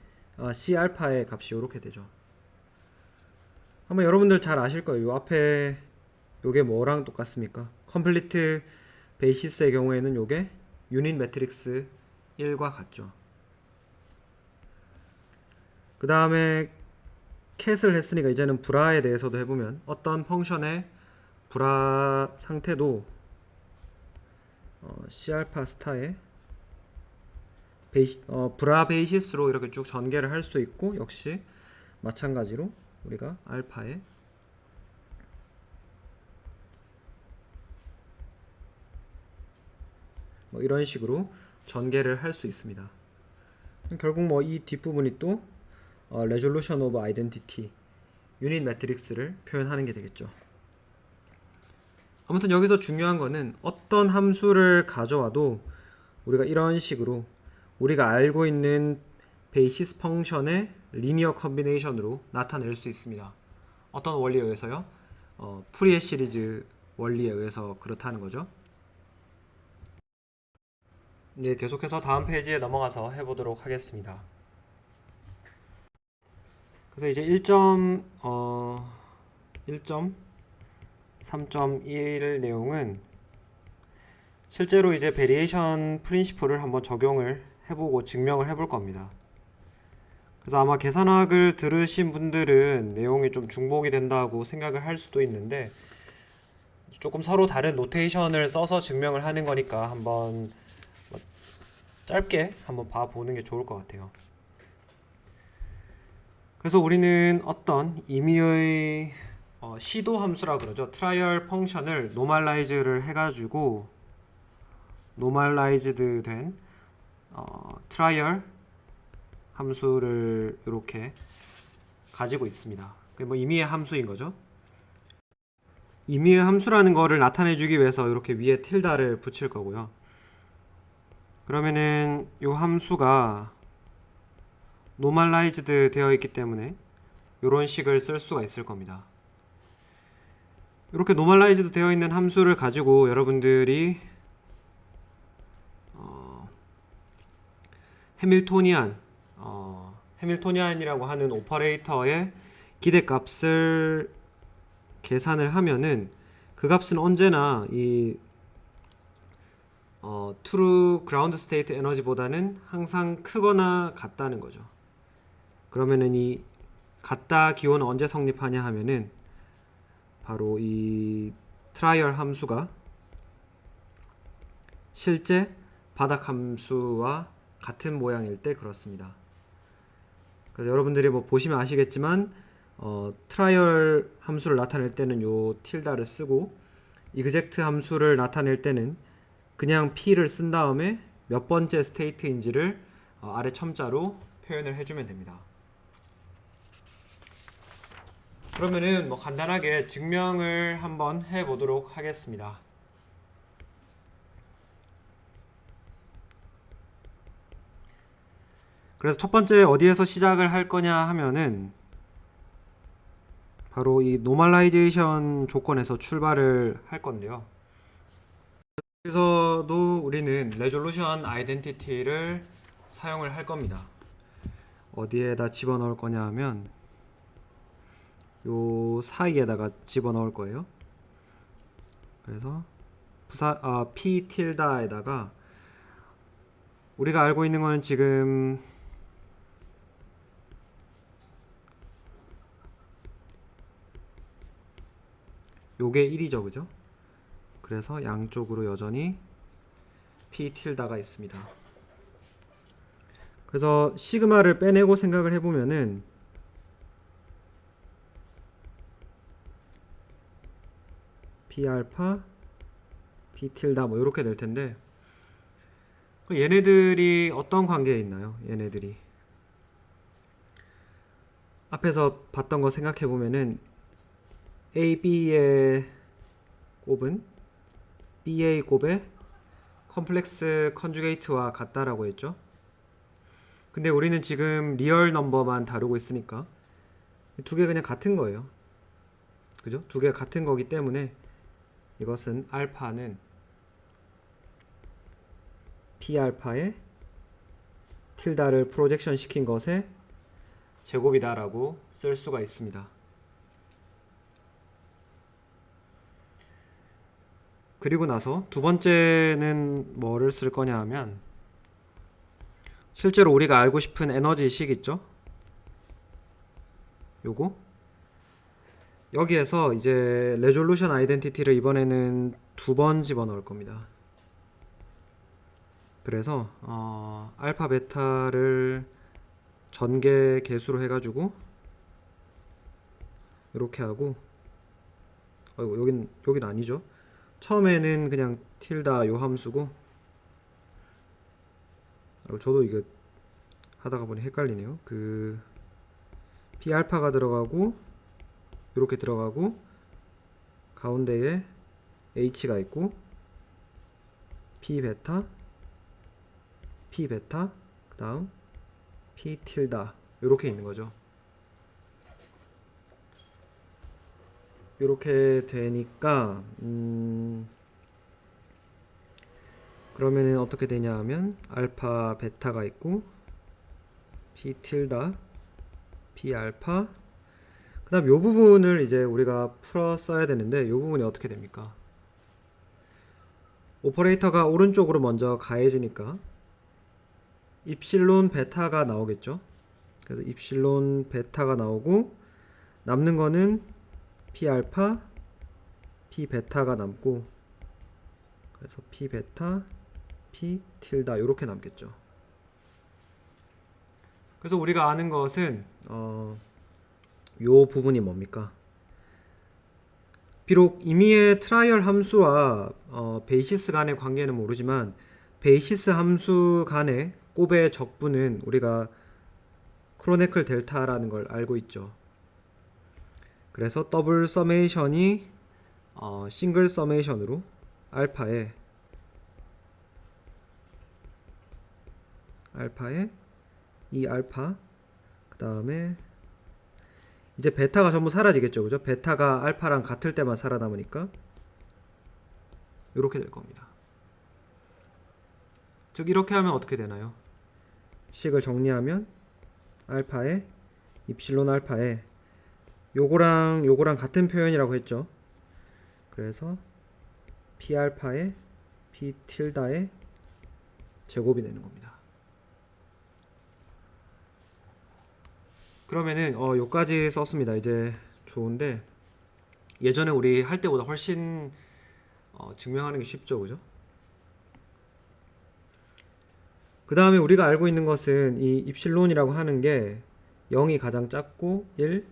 C 알파의 값이 요렇게 되죠. 아마 여러분들 잘 아실 거예요. 요 앞에 요게 뭐랑 똑같습니까? 컴플리트 베이시스의 경우에는 요게 유닛 매트릭스 1과 같죠. 그 다음에 캣을 했으니까 이제는 브라에 대해서도 해보면 어떤 펑션의 브라 상태도 C알파 스타의 브라 베이시스로 이렇게 쭉 전개를 할 수 있고 역시 마찬가지로 우리가 알파에 뭐 이런 식으로 전개를 할 수 있습니다. 결국 뭐 이 뒷부분이 또 resolution of identity 유닛 매트릭스를 표현하는 게 되겠죠. 아무튼 여기서 중요한 거는 어떤 함수를 가져와도 우리가 이런 식으로 우리가 알고 있는 베이시스 펑션의 리니어 컨비네이션으로 나타낼 수 있습니다. 어떤 원리에 의해서요? 푸리에 시리즈 원리에 의해서 그렇다는 거죠. 네, 계속해서 다음 페이지에 넘어가서 해보도록 하겠습니다. 그래서 이제 1.3.1 내용은 실제로 이제 베리에이션 프린시플을 한번 적용을 해보고 증명을 해볼 겁니다. 그래서 아마 계산학을 들으신 분들은 내용이 좀 중복이 된다고 생각을 할 수도 있는데 조금 서로 다른 노테이션을 써서 증명을 하는 거니까 한번 짧게 한번 봐보는 게 좋을 것 같아요. 그래서 우리는 어떤 임의의 시도 함수라 그러죠. 트라이얼 펑션을 노멀라이즈를 해가지고 노멀라이즈드 된 트라이얼 함수를 이렇게 가지고 있습니다. 그게 뭐 임의의 함수인 거죠. 임의의 함수라는 거를 나타내주기 위해서 이렇게 위에 틸다를 붙일 거고요. 그러면은 이 함수가 노멀라이즈드 되어 있기 때문에 이런 식을 쓸 수가 있을 겁니다. 이렇게 노멀라이즈드 되어 있는 함수를 가지고 여러분들이 해밀토니안이라고 하는 오퍼레이터의 기대값을 계산을 하면은 그 값은 언제나 이 true ground state 에너지보다는 항상 크거나 같다는 거죠. 그러면은 이 같다 기호는 언제 성립하냐 하면은 바로 이 트라이얼 함수가 실제 바닥 함수와 같은 모양일 때 그렇습니다. 그래서 여러분들이 뭐 보시면 아시겠지만 트라이얼 함수를 나타낼 때는 요 틸다를 쓰고 이그젝트 함수를 나타낼 때는 그냥 P를 쓴 다음에 몇 번째 스테이트인지를 아래 첨자로 표현을 해주면 됩니다. 그러면은 뭐 간단하게 증명을 한번 해보도록 하겠습니다. 그래서 첫 번째 어디에서 시작을 할 거냐 하면은 바로 이 노멀라이제이션 조건에서 출발을 할 건데요. 여기서도 우리는 레졸루션 아이덴티티를 사용을 할 겁니다. 어디에다 집어넣을 거냐 하면 요 사이에다가 집어넣을 거예요. 그래서 p 틸다에다가 우리가 알고 있는 거는 지금 요게 1이죠, 그죠? 그래서 양쪽으로 여전히 p 틸다가 있습니다. 그래서 시그마를 빼내고 생각을 해보면은 p 알파, p 틸다 뭐 이렇게 될 텐데 얘네들이 어떤 관계에 있나요? 얘네들이 앞에서 봤던 거 생각해 보면은 AB의 곱은 BA 곱의 컴플렉스 컨주게이트와 같다라고 했죠. 근데 우리는 지금 리얼 넘버만 다루고 있으니까 두 개 그냥 같은 거예요. 그죠? 두 개 같은 거기 때문에 이것은 알파는 P 알파에 틸다를 프로젝션 시킨 것의 제곱이다라고 쓸 수가 있습니다. 그리고 나서 두 번째는 뭐를 쓸 거냐 하면 실제로 우리가 알고 싶은 에너지식 있죠? 요거 여기에서 이제 레졸루션 아이덴티티를 이번에는 두 번 집어넣을 겁니다. 그래서 알파 베타를 전개 개수로 해가지고 이렇게 하고 여긴 아니죠. 처음에는 그냥 틸다 요 함수고 저도 이거 하다가 보니 헷갈리네요. 그 p 알파가 들어가고 이렇게 들어가고 가운데에 h가 있고 p 베타 그 다음 p 틸다 이렇게 있는 거죠. 이렇게 되니까 그러면은 어떻게 되냐 하면 알파 베타가 있고 p 틸다 p 알파 그 다음 요 부분을 이제 우리가 풀어 써야 되는데 요 부분이 어떻게 됩니까? 오퍼레이터가 오른쪽으로 먼저 가해지니까 입실론 베타가 나오겠죠. 그래서 입실론 베타가 나오고 남는 거는 p 알파 p 베타가 남고 그래서 p 베타 p 틸다 이렇게 남겠죠. 그래서 우리가 아는 것은 요 부분이 뭡니까? 비록 임의의 트라이얼 함수와 베이시스 간의 관계는 모르지만 베이시스 함수 간의 곱의 적분은 우리가 크로네클 델타라는 걸 알고 있죠. 그래서 더블 서메이션이 싱글 서메이션으로 알파에 이 알파 그 다음에 이제 베타가 전부 사라지겠죠. 그죠? 베타가 알파랑 같을 때만 살아남으니까 이렇게 될 겁니다. 즉 이렇게 하면 어떻게 되나요? 식을 정리하면 알파에 입실론 알파에 요거랑 같은 표현이라고 했죠. 그래서 p 알파에 p 틸다의 제곱이 되는 겁니다. 그러면은 요까지 썼습니다. 이제 좋은데 예전에 우리 할 때보다 훨씬 증명하는 게 쉽죠, 그죠? 그 다음에 우리가 알고 있는 것은 이 입실론이라고 하는 게 0이 가장 작고 1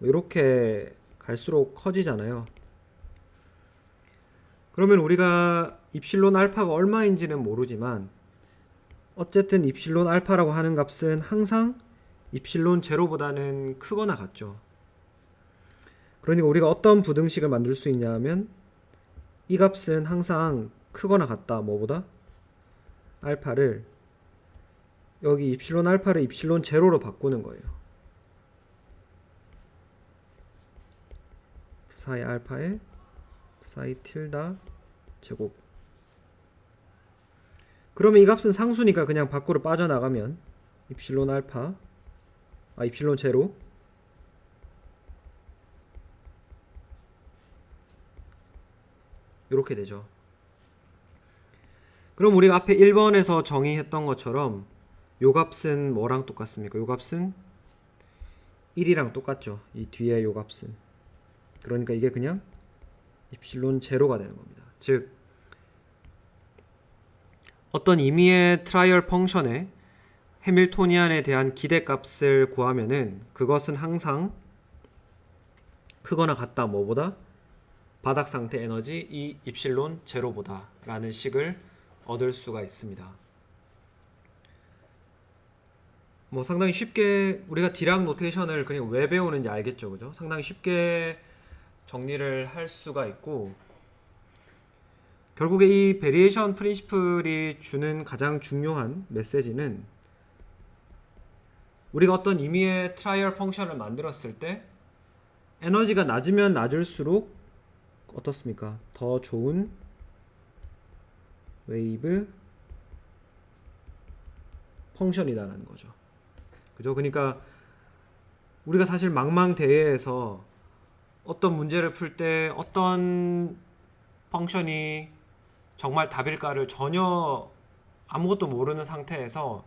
이렇게 갈수록 커지잖아요. 그러면 우리가 입실론 알파가 얼마인지는 모르지만 어쨌든 입실론 알파라고 하는 값은 항상 입실론 제로보다는 크거나 같죠. 그러니까 우리가 어떤 부등식을 만들 수 있냐 하면 이 값은 항상 크거나 같다. 뭐보다? 알파를 여기 입실론 알파를 입실론 제로로 바꾸는 거예요. 사이 알파에 사이 틸다 제곱. 그러면 이 값은 상수니까 그냥 밖으로 빠져나가면 입실론 알파 입실론 제로 이렇게 되죠. 그럼 우리가 앞에 1번에서 정의했던 것처럼 요 값은 뭐랑 똑같습니까? 요 값은 1이랑 똑같죠. 이 뒤에 요 값은. 그러니까 이게 그냥 입실론 제로가 되는 겁니다. 즉 어떤 임의의 트라이얼 펑션의 해밀토니안에 대한 기대값을 구하면은 그것은 항상 크거나 같다. 뭐보다? 바닥 상태 에너지 이 입실론 제로보다 라는 식을 얻을 수가 있습니다. 뭐 상당히 쉽게 우리가 디락 노테이션을 그냥 왜 배우는지 알겠죠, 그죠? 상당히 쉽게 정리를 할 수가 있고 결국에 이 베리에이션 프린시플이 주는 가장 중요한 메시지는 우리가 어떤 임의의 트라이얼 펑션을 만들었을 때 에너지가 낮으면 낮을수록 어떻습니까? 더 좋은 웨이브 펑션이다라는 거죠. 그죠? 그러니까 우리가 사실 망망대해에서 어떤 문제를 풀 때 어떤 펑션이 정말 답일까를 전혀 아무것도 모르는 상태에서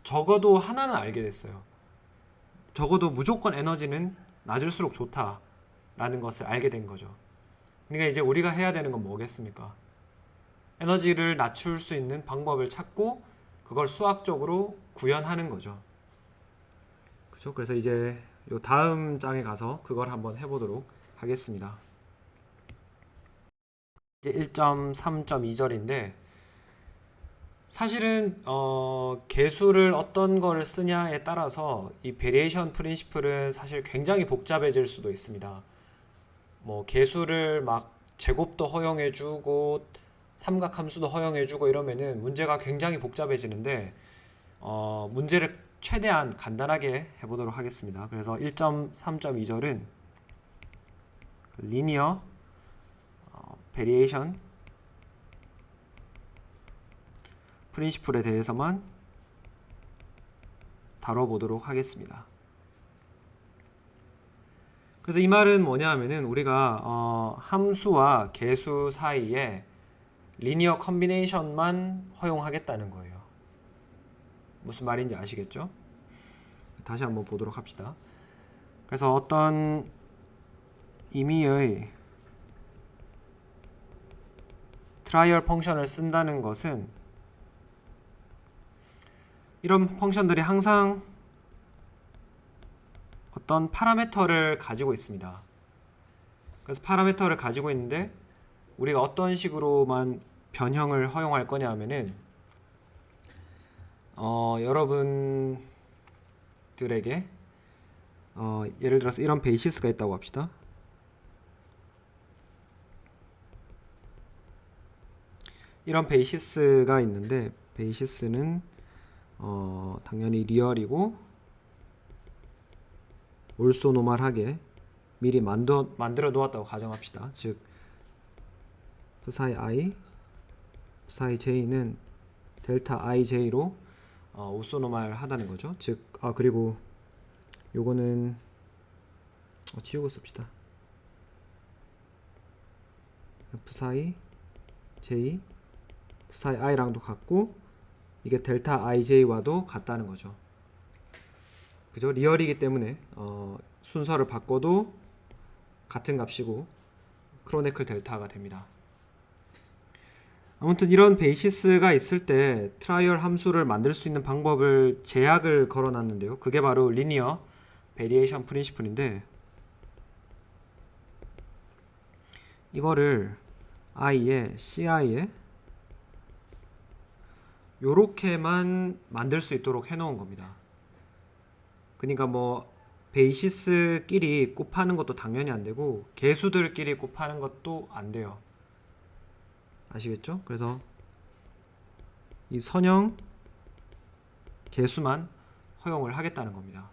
적어도 하나는 알게 됐어요. 적어도 무조건 에너지는 낮을수록 좋다라는 것을 알게 된 거죠. 그러니까 이제 우리가 해야 되는 건 뭐겠습니까? 에너지를 낮출 수 있는 방법을 찾고 그걸 수학적으로 구현하는 거죠. 그죠? 그래서 이제 요 다음 장에 가서 그걸 한번 해보도록 하겠습니다. 이제 1.3.2절인데 사실은 개수를 어떤 거를 쓰냐에 따라서 이 베리에이션 프린시플은 사실 굉장히 복잡해질 수도 있습니다. 뭐 개수를 막 제곱도 허용해주고 삼각함수도 허용해주고 이러면은 문제가 굉장히 복잡해지는데 문제를 최대한 간단하게 해보도록 하겠습니다. 그래서 1.3.2절은 리니어 베리에이션 프린시플에 대해서만 다뤄보도록 하겠습니다. 그래서 이 말은 뭐냐 하면은 우리가 함수와 개수 사이에 리니어 컨비네이션만 허용하겠다는 거예요. 무슨 말인지 아시겠죠? 다시 한번 보도록 합시다. 그래서 어떤 임의의 트라이얼 펑션을 쓴다는 것은 이런 펑션들이 항상 어떤 파라미터를 가지고 있습니다. 그래서 파라미터를 가지고 있는데 우리가 어떤 식으로만 변형을 허용할 거냐 하면은 여러분들에게 예를 들어서 이런 베이시스가 있다고 합시다. 이런 베이시스가 있는데 베이시스는 당연히 리얼이고 올소노멀하게 미리 만들어 놓았다고 가정합시다. 즉 psi i, psi j는 델타 ij로 오소노멀 하다는 거죠. 즉 그리고 요거는 지우고 씁시다. psi j, psi i랑도 같고 이게 델타 ij와도 같다는 거죠. 그죠? 리얼이기 때문에 순서를 바꿔도 같은 값이고 크로네클 델타가 됩니다. 아무튼 이런 베이시스가 있을 때 트라이얼 함수를 만들 수 있는 방법을 제약을 걸어놨는데요. 그게 바로 리니어 베리에이션 프린시플인데 이거를 i에 ci에 요렇게만 만들 수 있도록 해놓은 겁니다. 그러니까 뭐 베이시스끼리 곱하는 것도 당연히 안 되고 개수들끼리 곱하는 것도 안 돼요. 아시겠죠? 그래서 이 선형 개수만 허용을 하겠다는 겁니다.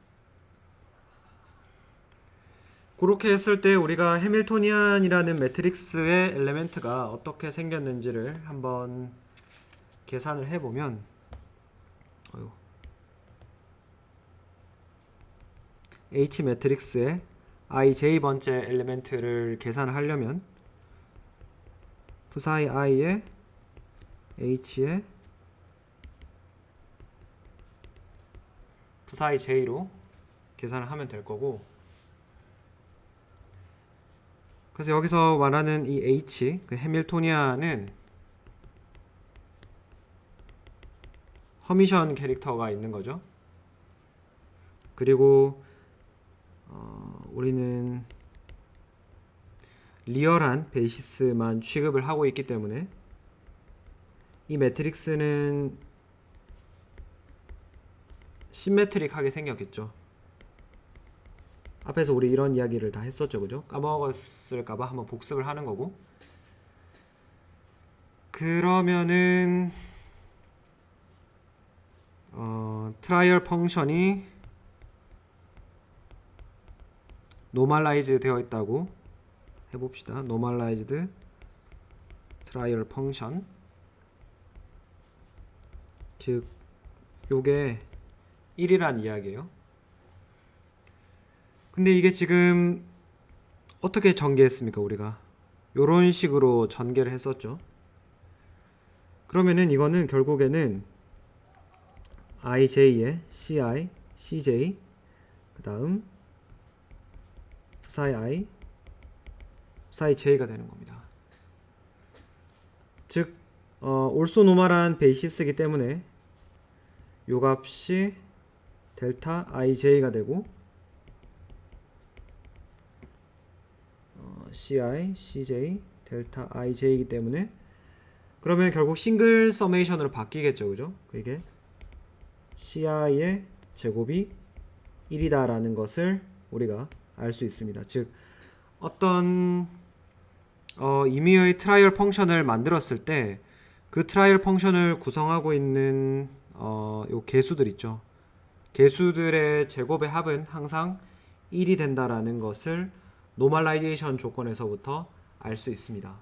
그렇게 했을 때 우리가 해밀토니안이라는 매트릭스의 엘레멘트가 어떻게 생겼는지를 한번 계산을 해보면 H 매트릭스의 ij 번째 엘레멘트를 계산을 하려면 부사의 i에 h에 부사의 j로 계산을 하면 될 거고, 그래서 여기서 말하는 이 h, 그 해밀토니안은 허미션 캐릭터가 있는 거죠. 그리고 우리는 리얼한 베이시스만 취급을 하고 있기 때문에 이 매트릭스는 심메트릭하게 생겼겠죠. 앞에서 우리 이런 이야기를 다 했었죠, 그죠? 까먹었을까봐 한번 복습을 하는 거고. 그러면은 트라이얼 펑션이 노멀라이즈 되어 있다고 해봅시다. 노멀라이즈드 트라이얼 펑션, 즉 요게 1이란 이야기예요. 근데 이게 지금 어떻게 전개했습니까? 우리가 요런 식으로 전개를 했었죠. 그러면은 이거는 결국에는 ij에 ci, cj, 그 다음 psi i, psi j가 되는 겁니다. 즉 올소노멀한 베이시스이기 때문에 요 값이 델타 ij가 되고 ci, cj, 델타 ij이기 때문에 그러면 결국 싱글 서메이션으로 바뀌겠죠, 그죠? 이게 ci의 제곱이 1이다 라는 것을 우리가 알 수 있습니다. 즉 어떤 임의의 트라이얼 펑션을 만들었을 때 그 트라이얼 펑션을 구성하고 있는 요 개수들 있죠. 개수들의 제곱의 합은 항상 1이 된다라는 것을 노멀라이제이션 조건에서부터 알 수 있습니다.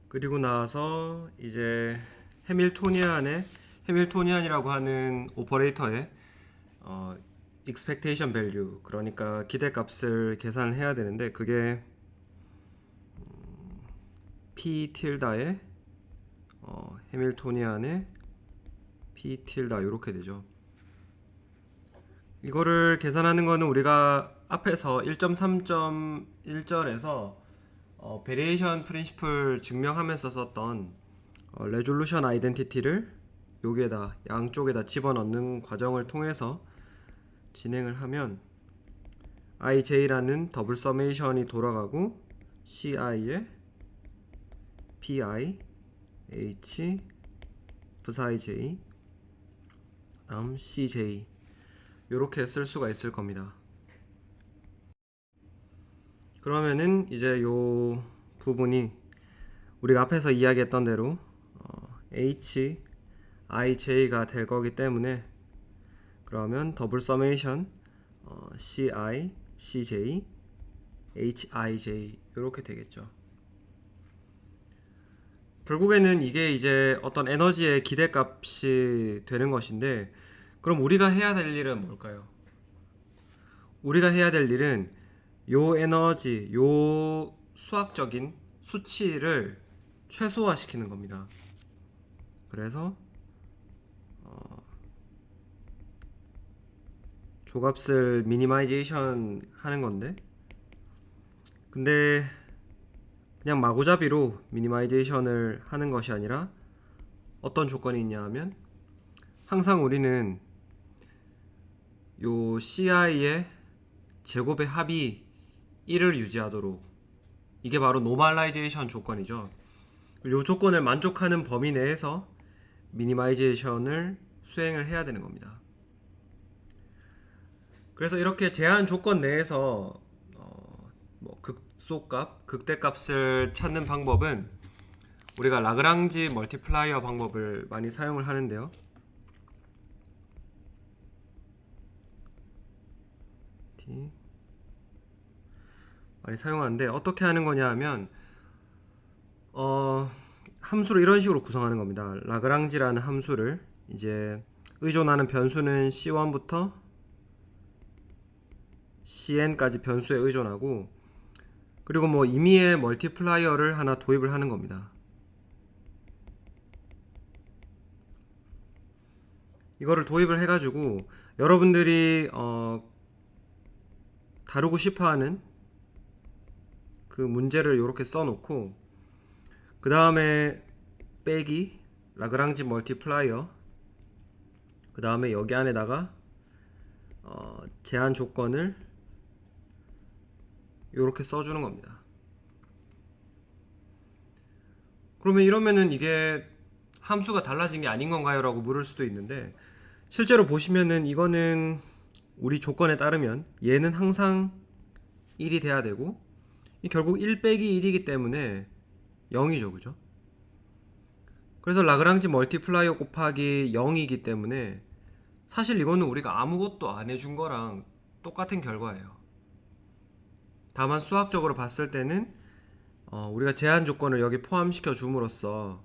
그리고 나서 이제 해밀토니안이라고 하는 오퍼레이터의 expectation value, 그러니까 기대값을 계산을 해야 되는데 그게 p 틸다의 해밀토니안의 p 틸다 이렇게 되죠. 이거를 계산하는 거는 우리가 앞에서 1.3.1절에서 베리에이션 프린시플 증명하면서 썼던 레졸루션 아이덴티티를 여기에다 양쪽에다 집어넣는 과정을 통해서 진행을 하면 ij라는 더블 서메이션이 돌아가고 ci에 pi, h, 부사의 j, 다음 cj 이렇게 쓸 수가 있을 겁니다. 그러면은 이제 요 부분이 우리가 앞에서 이야기했던 대로 h, ij가 될 거기 때문에 그러면 더블 서메이션 ci, cj, hij 이렇게 되겠죠. 결국에는 이게 이제 어떤 에너지의 기대값이 되는 것인데, 그럼 우리가 해야 될 일은 뭘까요? 우리가 해야 될 일은 요 에너지, 요 수학적인 수치를 최소화시키는 겁니다. 그래서 조값을 미니마이제이션 하는 건데, 근데 그냥 마구잡이로 미니마이제이션을 하는 것이 아니라 어떤 조건이 있냐 하면 항상 우리는 요 ci의 제곱의 합이 1을 유지하도록, 이게 바로 노멀라이제이션 조건이죠. 요 조건을 만족하는 범위 내에서 미니마이제이션을 수행을 해야 되는 겁니다. 그래서 이렇게 제한 조건 내에서 뭐 극소값, 극대값을 찾는 방법은 우리가 라그랑지 멀티플라이어 방법을 많이 사용을 하는데요. 많이 사용하는데 어떻게 하는 거냐 하면 함수를 이런 식으로 구성하는 겁니다. 라그랑지라는 함수를 이제 의존하는 변수는 C1부터 CN까지 변수에 의존하고, 그리고 뭐 임의의 멀티플라이어를 하나 도입을 하는 겁니다. 이거를 도입을 해가지고 여러분들이 다루고 싶어하는 그 문제를 이렇게 써놓고, 그 다음에 빼기 라그랑지 멀티플라이어, 그 다음에 여기 안에다가 제한 조건을 이렇게 써주는 겁니다. 그러면 이러면은 이게 함수가 달라진 게 아닌 건가요? 라고 물을 수도 있는데, 실제로 보시면은 이거는 우리 조건에 따르면 얘는 항상 1이 돼야 되고, 결국 1 빼기 1이기 때문에 0이죠, 그죠? 그래서 라그랑지 멀티플라이어 곱하기 0이기 때문에 사실 이거는 우리가 아무것도 안 해준 거랑 똑같은 결과예요. 다만 수학적으로 봤을 때는 우리가 제한 조건을 여기 포함시켜 줌으로써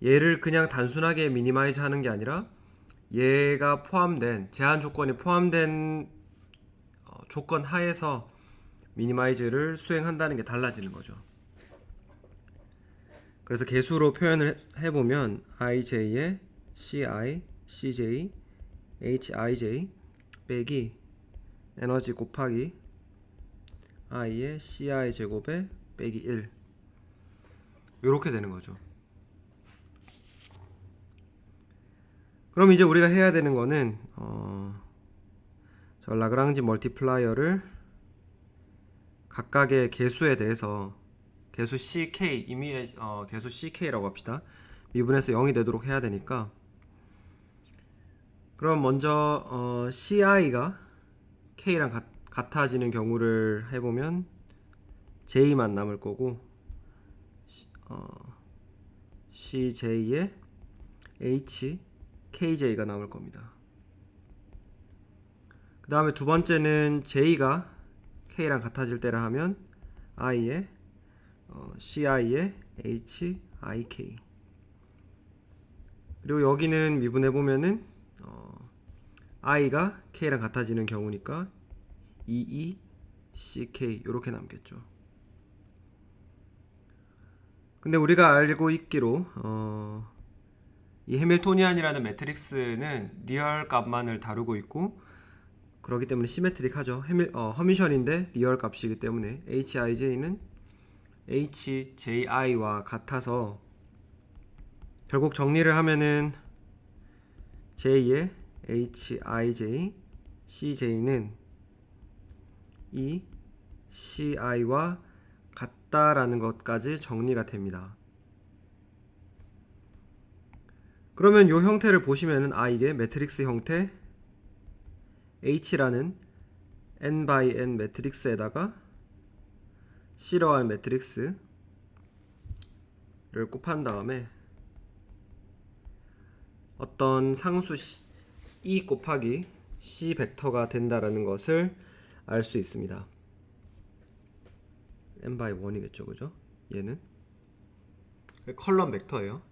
얘를 그냥 단순하게 미니마이즈 하는 게 아니라 얘가 포함된, 제한 조건이 포함된 조건 하에서 미니마이즈를 수행한다는 게 달라지는 거죠. 그래서 개수로 표현을 해보면 ij의 ci, cj, hij 빼기 에너지 곱하기 i의 ci 제곱에 빼기 1, 이렇게 되는 거죠. 그럼 이제 우리가 해야 되는 거는 저 라그랑지 멀티플라이어를 각각의 개수에 대해서, 개수 ck, 임의의 개수 ck라고 합시다. 미분해서 0이 되도록 해야 되니까, 그럼 먼저 ci가 k랑 같아지는 경우를 해보면 j만 남을 거고, cj에 h, kj가 남을 겁니다. 그 다음에 두 번째는 j가 k랑 같아질 때라 하면 i에 ci에 h, ik, 그리고 여기는 미분해 보면은 i가 k랑 같아지는 경우니까 22 ck 이렇게 남겠죠. 근데 우리가 알고 있기로 이 해밀토니안이라는 매트릭스는 리얼 값만을 다루고 있고, 그렇기 때문에 시메트릭하죠. 허미션인데 리얼 값이기 때문에 HIJ는 HJI와 같아서 결국 정리를 하면은 J의 HIJ, CJ는 이 CI와 같다라는 것까지 정리가 됩니다. 그러면 이 형태를 보시면은 이게 매트릭스 형태 H라는 n by n 매트릭스에다가 C라고 하는 매트릭스를 곱한 다음에 어떤 상수 E 곱하기 C 벡터가 된다라는 것을 알 수 있습니다. n by 1이겠죠, 그죠? 얘는 컬럼 벡터예요.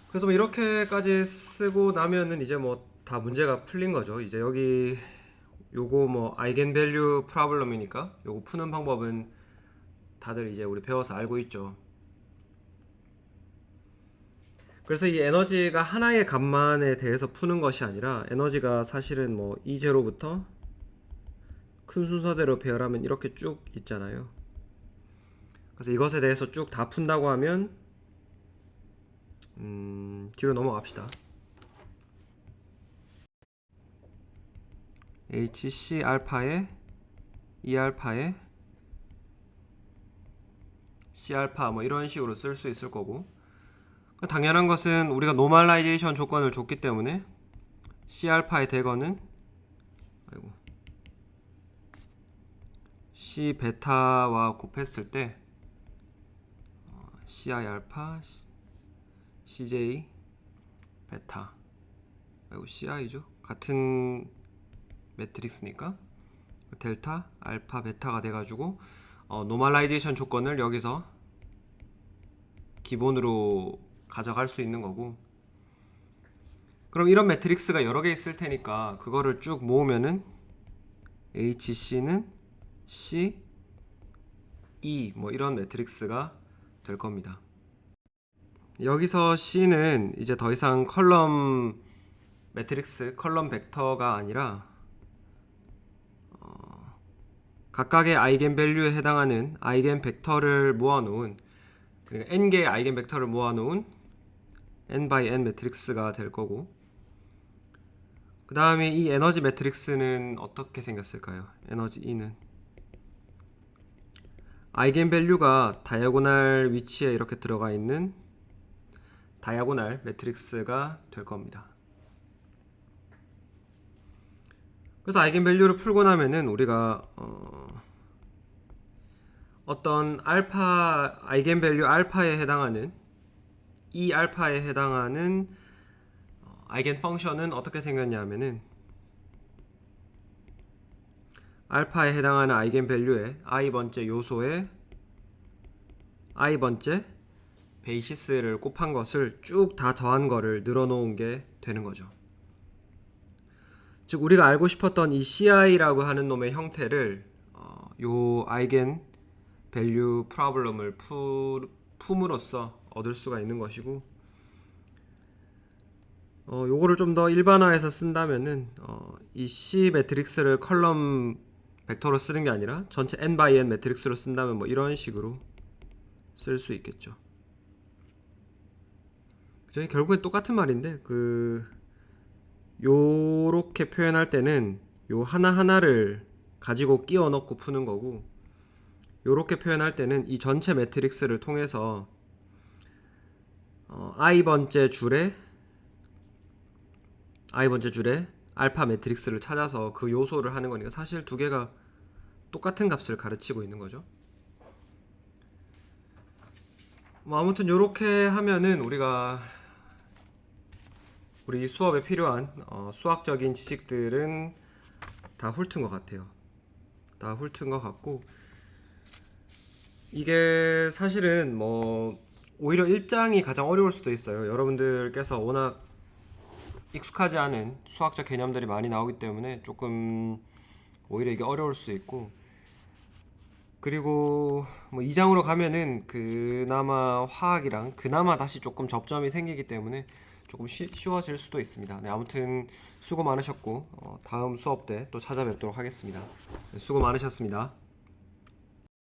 그래서 뭐 이렇게까지 쓰고 나면은 이제 뭐 다 문제가 풀린 거죠. 이제 여기 요거 뭐 아이겐밸류 프로블럼이니까 요거 푸는 방법은 다들 이제 우리 배워서 알고 있죠. 그래서 이 에너지가 하나의 값만에 대해서 푸는 것이 아니라, 에너지가 사실은 뭐 E0부터 큰 순서대로 배열하면 이렇게 쭉 있잖아요. 그래서 이것에 대해서 쭉 다 푼다고 하면 뒤로 넘어갑시다. HC 알파에 E 알파에 C 알파 뭐 이런 식으로 쓸 수 있을 거고, 당연한 것은 우리가 노멀라이제이션 조건을 줬기 때문에 C 알파의 대거는 C 베타와 곱했을 때 CI 알파 CJ 베타 CI죠. 같은 매트릭스니까 델타 알파 베타가 돼가지고 노멀라이제이션 조건을 여기서 기본으로 가져갈 수 있는 거고, 그럼 이런 매트릭스가 여러 개 있을 테니까 그거를 쭉 모으면은 HC는 C, E 뭐 이런 매트릭스가 될 겁니다. 여기서 C는 이제 더 이상 컬럼 매트릭스, 컬럼 벡터가 아니라 각각의 아이겐 밸류에 해당하는 아이겐 벡터를 모아놓은, 그러니까 n개의 아이겐 벡터를 모아놓은 n by n 매트릭스가 될 거고, 그 다음에 이 에너지 매트릭스는 어떻게 생겼을까요? 에너지 E는 아이겐 밸류가 다이아고날 위치에 이렇게 들어가 있는 다이아고날 매트릭스가 될 겁니다. 그래서 아이겐 밸류를 풀고 나면은 우리가 어떤 알파 아이겐 밸류 알파에 해당하는 이 알파에 해당하는 아이겐 펑션은 어떻게 생겼냐면은 알파에 해당하는 아이겐 밸류에 i번째 요소에 i번째 베이시스를 곱한 것을 쭉 다 더한 거를 늘어놓은 게 되는 거죠. 즉 우리가 알고 싶었던 이 CI라고 하는 놈의 형태를 요 아이겐 밸류 프로블럼을 품으로써 얻을 수가 있는 것이고, 요거를 좀 더 일반화해서 쓴다면은 이 C 매트릭스를 컬럼 벡터로 쓰는 게 아니라 전체 n by n 매트릭스로 쓴다면 뭐 이런 식으로 쓸 수 있겠죠. 그죠? 결국엔 똑같은 말인데 요렇게 표현할 때는 요 하나하나를 가지고 끼워 넣고 푸는 거고, 요렇게 표현할 때는 이 전체 매트릭스를 통해서 i번째 줄에 알파 매트릭스를 찾아서 그 요소를 하는 거니까 사실 두 개가 똑같은 값을 가르치고 있는 거죠. 뭐 아무튼 요렇게 하면은 우리 수업에 필요한 수학적인 지식들은 다 훑은 것 같아요. 다 훑은 것 같고, 이게 사실은 뭐 오히려 1장이 가장 어려울 수도 있어요. 여러분들께서 워낙 익숙하지 않은 수학적 개념들이 많이 나오기 때문에 조금 오히려 이게 어려울 수 있고, 그리고 뭐 2장으로 가면은 그나마 화학이랑 그나마 다시 조금 접점이 생기기 때문에 조금 쉬워질 수도 있습니다. 네, 아무튼 수고 많으셨고 다음 수업 때 또 찾아뵙도록 하겠습니다. 네, 수고 많으셨습니다.